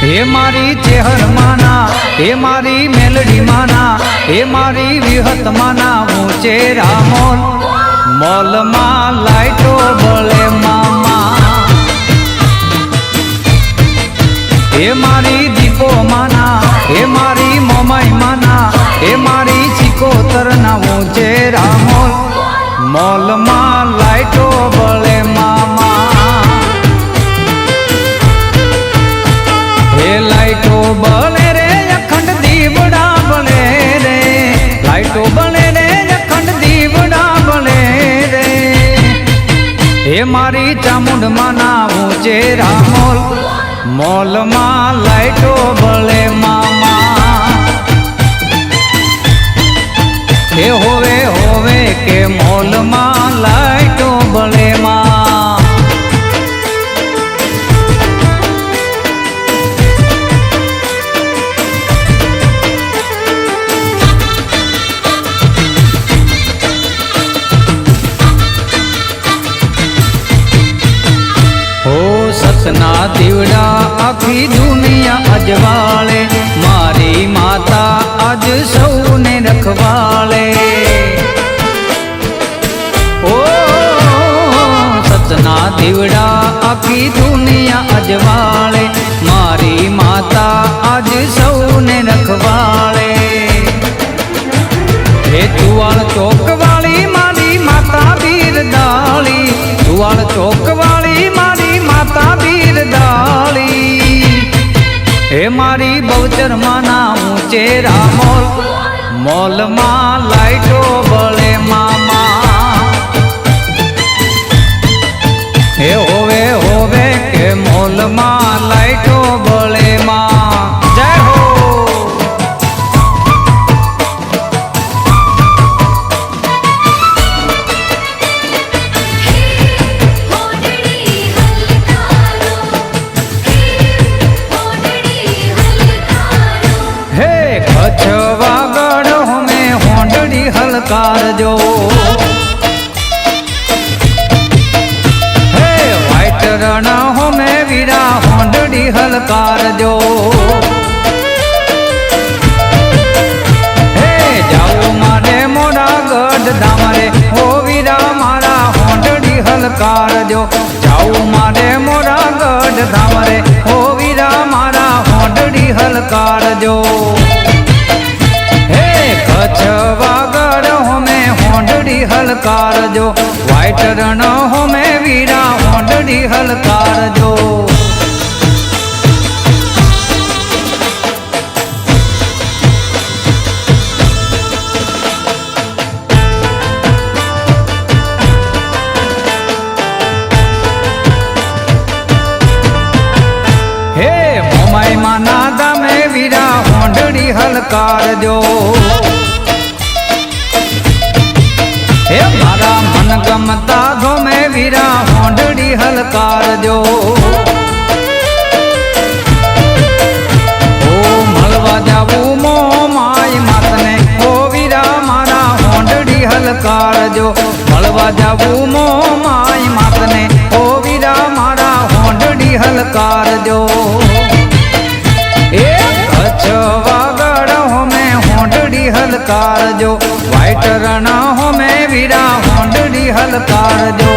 હે મારી ચેહર માના હે મારી મેલડી માના હે મારી વિહત માના હું ચેરા મોલ મોલમાં લાઈટો બળે મામા હે મારી દીપો માના હે મારી મોમાઈ માના હે મારી ચિકોતરના હું ચેરા મોલ મોલમાં લાઈટો બળે મામા હે લાઈટો બળે રે અખંડ દીવડા બળે રે લાઈટો બળે રે અખંડ દીવડા બળે રે હે મારી ચામુંડ માના હું ચેરા મોલ મોલમાં લાઈટો બળે મામા હે હોવે હોવે કે મોલમાં લાઈટો બળે માં આખી દુનિયા અજવાળે મારી માતા આજ સૌને રખવાળે ઓ સતના દીવડા આખી દુનિયા અજવાળે મારી માતા આજ સૌને રખવાળે હે તુવાળ ચોકવાળી મારી માતા બિરદાળી તુવાળ ચોકવાળી મારી માતા બિરદાળી હે મારી બહુચર માના ઊંચેરા મોલ મોલમાં લાઈટો બળે મામા હે હોવે હોવે કે મોલમાં લાઈટો બળે માં જય હો छवागढ़ में होंडड़ी हलकार जो हे वाइट रण हो में वीरा होंडड़ी हलकार जो हे जाओ मारे मोरा गढ़ धामरे हो वीरा मारा होंडड़ी हलकार जो जाओ मारे मोरा गढ़ धामरे हो वीरा मारा होंडड़ी हलकार जो छवागढ़ हो में होंडड़ी हलकार जो वाइट रण हो में वीरा होंडड़ी हलकार जो हे मोमाई माना दामे वीरा होंडड़ी हलकार जो हे मारा मन गमता गो में वीरा होंडड़ी हलकार जो ओ मलवा जाऊ मो माई मातने ओ वीरा मारा होंडड़ी हलकार जो मलवा जाऊ मो माई मातने ओ वीरा मारा होंडड़ी हलकार जो छवागढ़ हो में होंडड़ी हलकार जो वाइट रण हो में वीरा होंडड़ी हलकार जो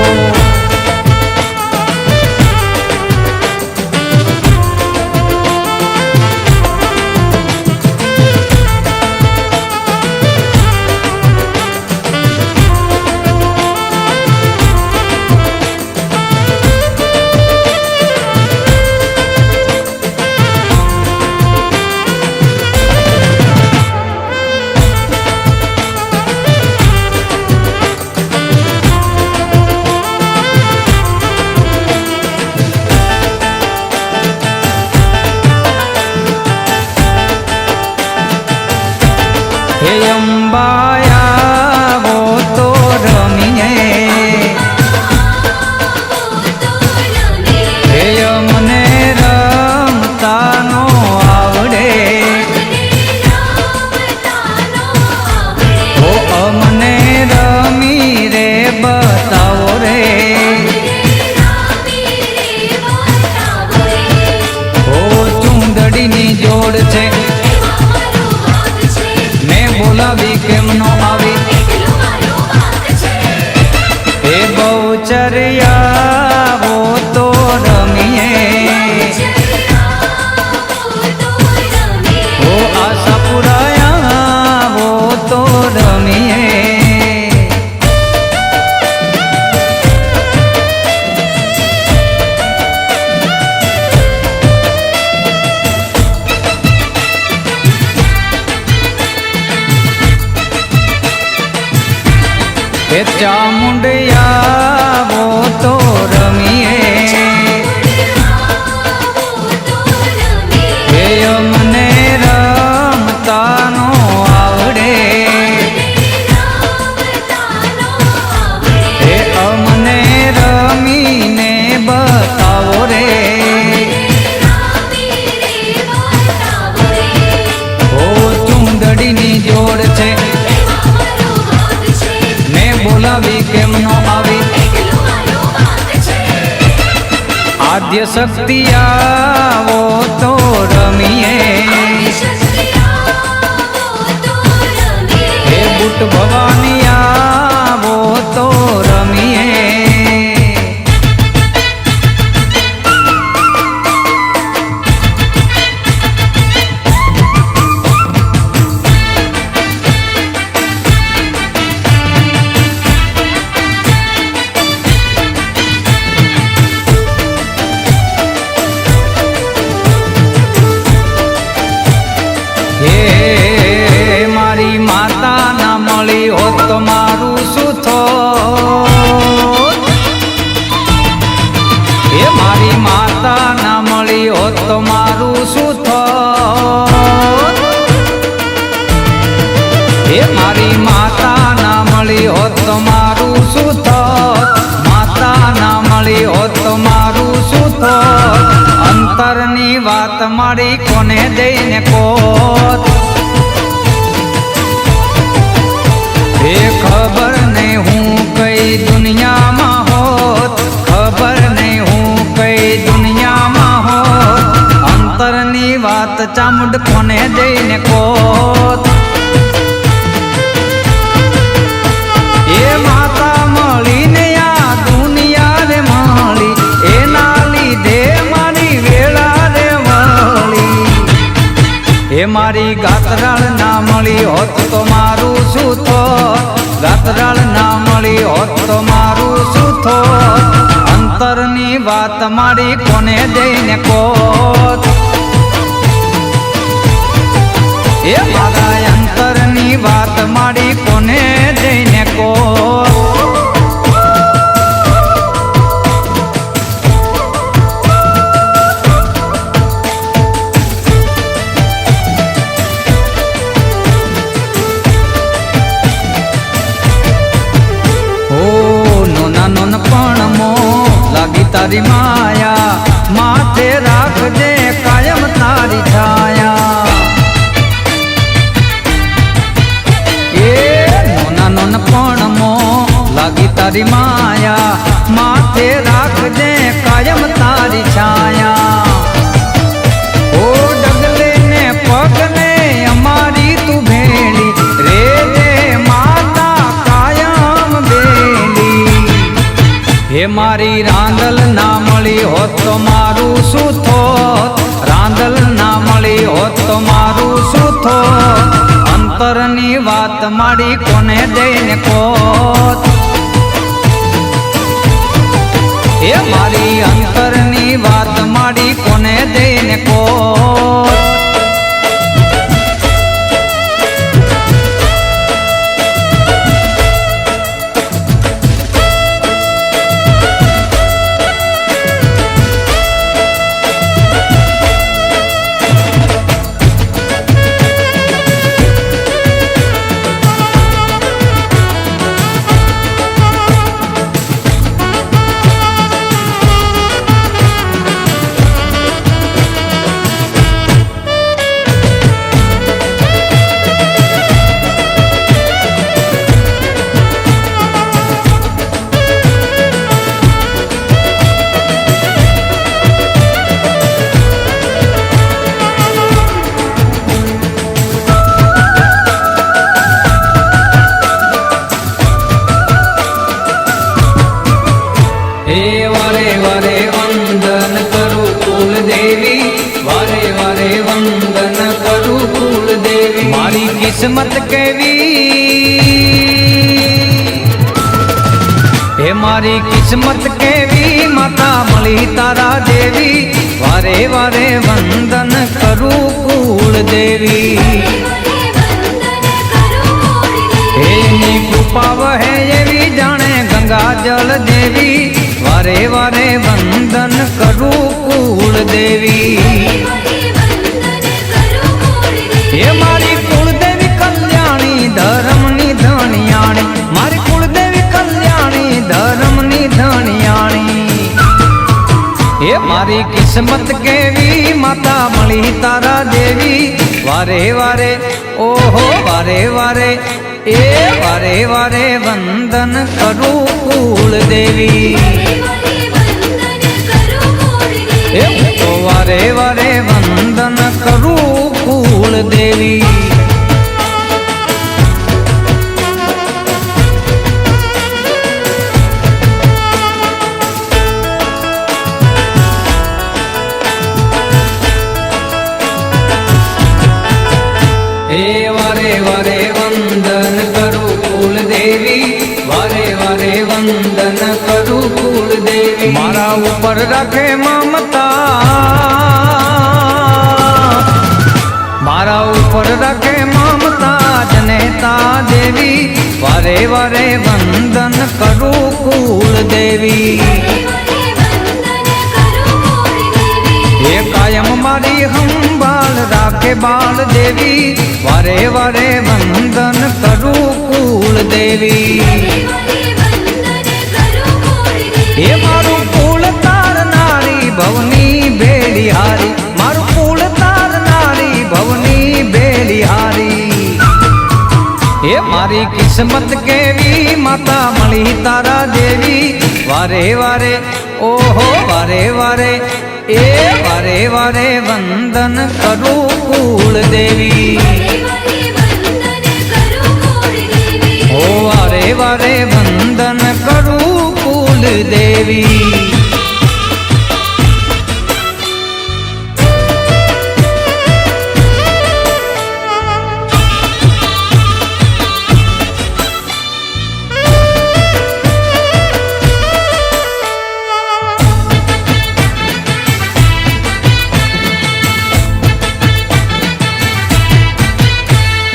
हे अंबाया वो तो रमिए हे अमने रमता नो आवड़े ओ अमने रमी रे बताओ रे ओ चुंदड़ी नी जोड़ छे बोलावी केम नो आवी हे बहुचरिया वो तो रमिए ओ आशा पुराया वो तो रमिए चामुंडिया वो तो रमिए हे अमने रमता नो आवड़े हे अमने रमीने बताओ रे ओ चुंदड़ी नी जोड़ छे बोलावी केम नो आवी आद्य शक्ति आवो મારું શું થોત એ મારી માતા ના મળી હોત તો મારું શું થોત માતા ના મળી હોત તો મારું શું થોત અંતરની વાત મારી કોને દઈને કોત એ ખબર નહીં હું કઈ દુનિયામાં હોત ખબર નહીં હું કઈ દુનિયામાં હોત અંતરની વાત ચામુંડ કોને દઈને કોત એ માતા મળીને આ દુનિયા રે મળી એના લીધે મારી વેળા રે વળી એ મારી ગાતરાળ ના મળી હોત તો મારું શું થોત ગાતરાળ ના મળી હોત તો મારું શું થોત અંતરની વાત મારી કોને દઈને કોત એ મારા અંતરની વાત મારી કોને દઈને કોત તારી માયા માથે રાખજે કાયમ તારી છાયા એ નોના નોન પણ મો લાગી તારી માયા માથે રાખજે કાયમ તારી છાયા ઓ ડગલે ને પગને અમારી તું ભેળી રે રે માતા કાયમ બેલી હે મારી રાંદલ ના મળી હોત તો મારું શું થોત રાંદલ ના મળી હોત તો મારું શું થોત અંતરની વાત મારી કોને દઈને કોત હે મારી અંતરની વાત મારી કોને દઈને કોત કિસ્મત કેવી હે મારી કિસ્મત કેવી માતા મળી તારા દેવી વારે વારે વંદન કરું કુળ દેવી એની કૃપા વહે એવી જાણે ગંગા જળ દેવી વારે વારે વંદન કરું કુળ દેવી હે મારી કુળદેવી કલ્યાણી ધર્મની ધણિયાણી મારી કુળદેવી કલ્યાણી ધર્મની ધણિયાણી હે મારી કિસ્મત કેવી માતા મળી તારા દેવી વારે વારે ઓહો વારે વારે એ વારે વારે વંદન કરું કુળ દેવી એ તો વારે વારે વંદન કરું કુળ દેવી હે વારે વારે વંદન કરું કુળ દેવી વારે વારે વંદન કરું કુળ દેવી મારા ઉપર રાખે મમતા મારા ઉપર રાખે મમતા જનેતા દેવી વારે વારે વંદન કરું કુળ દેવી હે કાયમ મારી બાળ દેવી વારે વારે વંદન કરું કુળ દેવી હે મારું કુળ તારનારી ભવની બેલિહારી મારું કુળ તારનારી ભવની બેલિહારી હે મારી કિસ્મત કેવી માતા મળી તારા દેવી વારે વારે ઓહો વારે વારે એ વારે વારે વંદન કરું કુળ દેવી ઓ વારે વારે વંદન કરું કુળ દેવી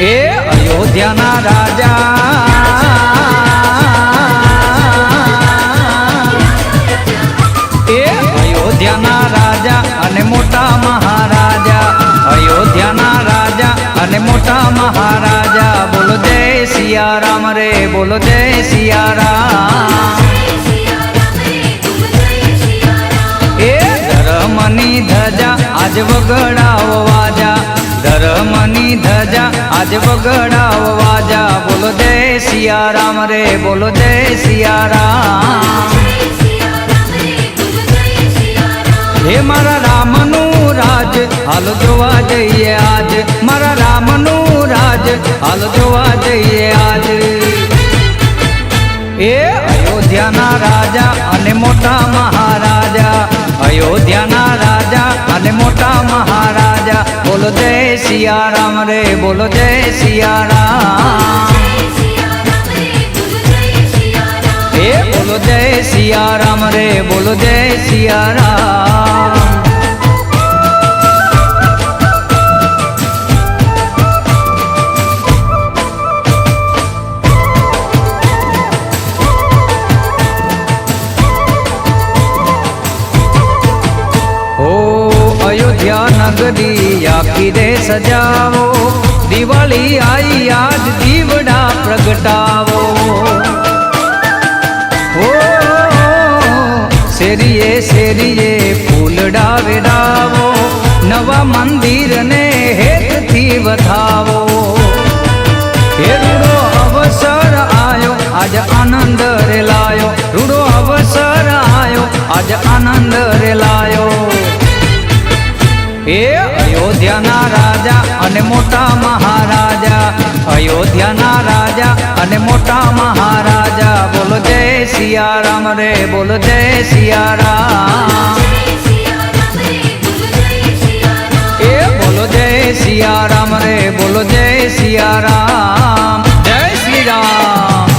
એ અયોધ્યાના રાજા એ અયોધ્યાના રાજા અને મોટા મહારાજા અયોધ્યાના રાજા અને મોટા મહારાજા બોલો જય સિયારામ રે બોલો જય સિયારામ એ ધર્મની ધજા આજ વગડાવો વાજા ધર્મની ધજા આજ વગડાવો વાજા બોલો જય સિયારામ રે બોલો જય સિયારામ હે મારા રામનું રાજ હાલ જોવા જઈએ આજ મારા રામનું રાજ હાલ જોવા જઈએ આજ એ અયોધ્યાના રાજા અને મોટા મહારાજા અયોધ્યાના રાજા અને મોટા મહારાજા બોલો જય સિયારામ રે બોલો જય સિયારામ એ બોલો જય સિયારામ રે બોલો જય સિયારામ अयोध्या नगरी आखी रे सजावो दिवाली आई आज दीवड़ा प्रगटावो ओ शेरिये शेरिये फूलड़ा वेरावो नवा मंदिर ने हेत थी वधावो हे रूड़ो अवसर आयो आज आनंद रे लायो रूड़ो अवसर आयो आज आनंद रे लायो એ અયોધ્યાના રાજા અને મોટા મહારાજા અયોધ્યાના રાજા અને મોટા મહારાજા બોલો જય સિયારામ રે બોલો જય સિયારામ એ બોલો જય સિયારામ રે બોલો જય સિયારામ જય શ્રી રામ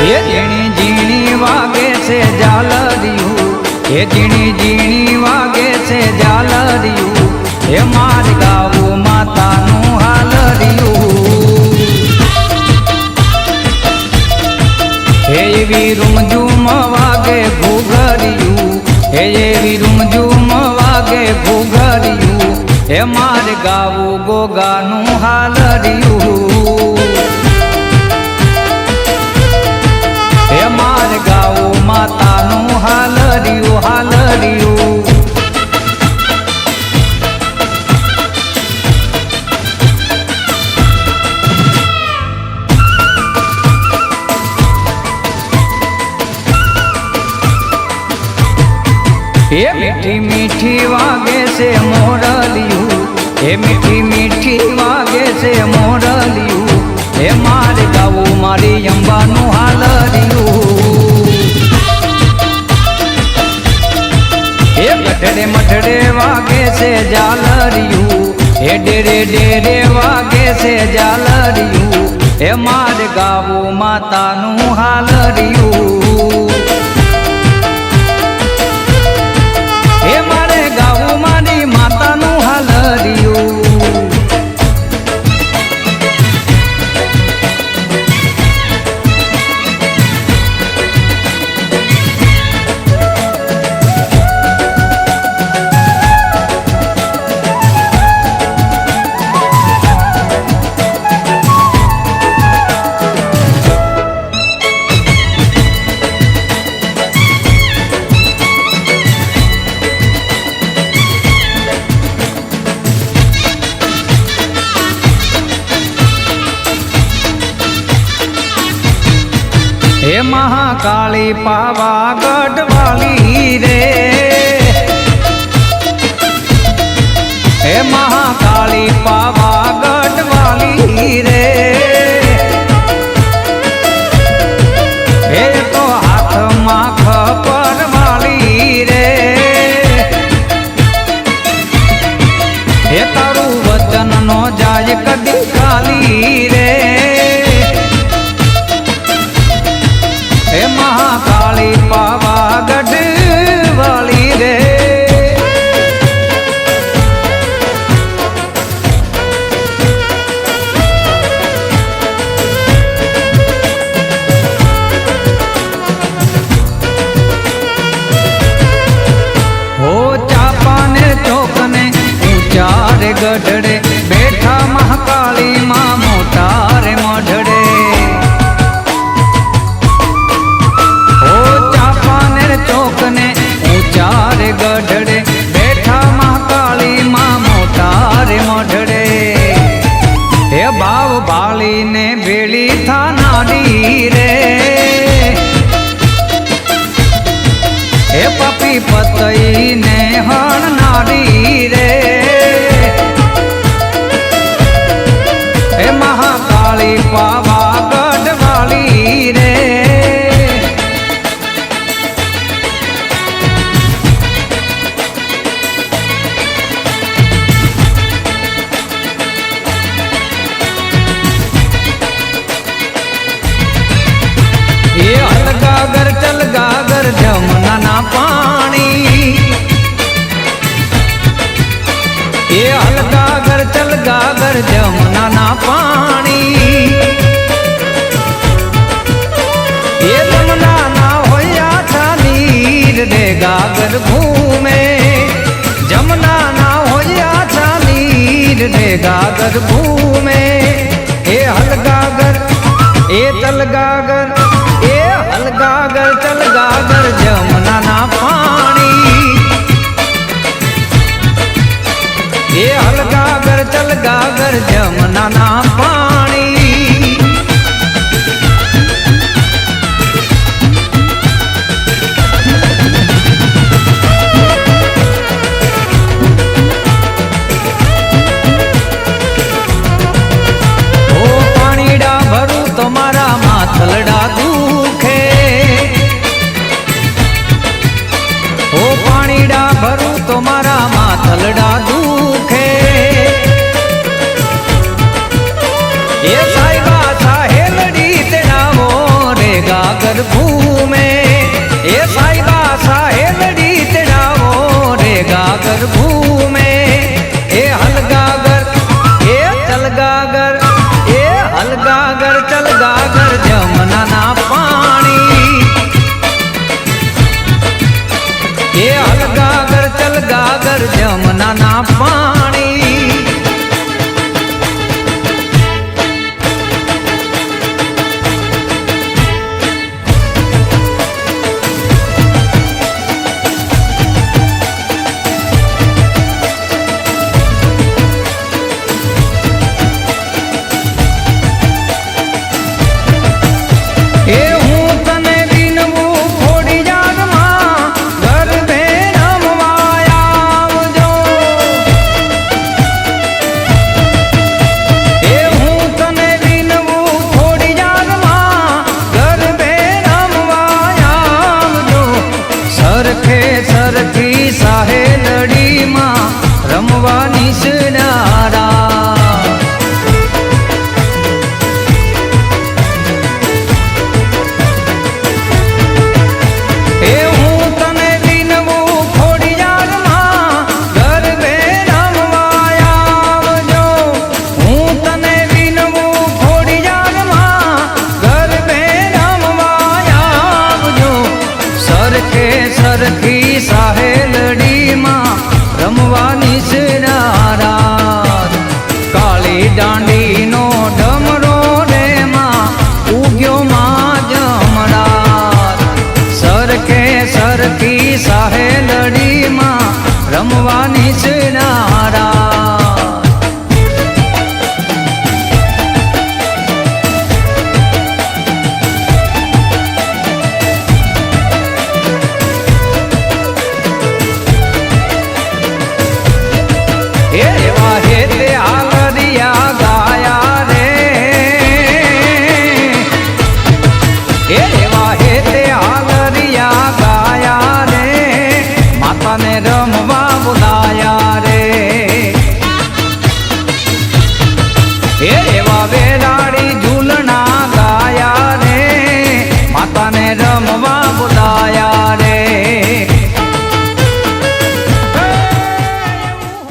ये जीणी जीणी वागे से झालरियू ये जीणी जीणी वागे से झालरियू हे मार गावू माता नु हालरियू हे एवी रूमझूम वागे भूगरियू हे एवी रूमझूम वागे भूगरियू हे मार गावू गोगा नु हालरियू हे मार गाओ माता नु हालरियू हालरियू हे मीठी मीठी वागे से मोरलियू हे मीठी मीठी वागे से मोरलियू हे मार गाओ मारी अंबा नु हालरियू हे गठड़े मठड़े वागे से झालरियू हे डेरे डेरे वागे से झालरियू हे मार गाओ माता नु हालरियू हे मारे गाओ मारी माता नु हालरियू હે મહાકાળી પાવાગઢ વાલી રે, હે મહાકાળી પાવાગઢ વાલી રે, હે તો હાથમાં ખપર વાલી રે, હે તારું વચન નો જાય કદી ખાલી રે, હે મહાકાળી પાવાગઢ વાલી રે. હો ચાપાને ચોકને ઊંચા રે ગઢડે બેઠા મહાકાળી માં મોટા રે મઢડે. હો ચાપાને ચોકને ઊંચા રે ગઢડે બેઠા મહાકાળી માં મોટા રે મઢડે. હે ભાવ ભાળીને ભેળી થાનાડી રે, હે પપી પતઈને હણનારી રે, હે મહાકાળી પાવાગઢ વાલી રે. એ હલગાગર ચલગાગર જમનાના પાણી, એ હલગાગર ચલગાગર જમનાના પાણી, એ જમનાના હોયા છાનીર રે ગાગર ભૂમે, જમનાના હોયા છાનીર રે ગાગર ભૂમે. એ હલગાગર એ ચલગાગર એ હલગાગર ચલગાગર જમનાના પાણી, એ હલગાગર ચલગાગર જમનાના પાણી. ઓ પાણીડા ભરું તમારા માથલડા દુખે, ઓ પાણીડા ભરું તમારા માથલડા દુખે. એ સાહેબા સાહેલડી તેડાવો રે ગાગર ભૂમે, એ સાહેબા સાહેલડી તેડાવો રે ગાગર ભૂમે. એ હલગાગર એ ચલગાગર એ હલગાગર ચલગાગર જમનાના પાણી, એ હલગાગર ચલગાગર જમનાના પાણી.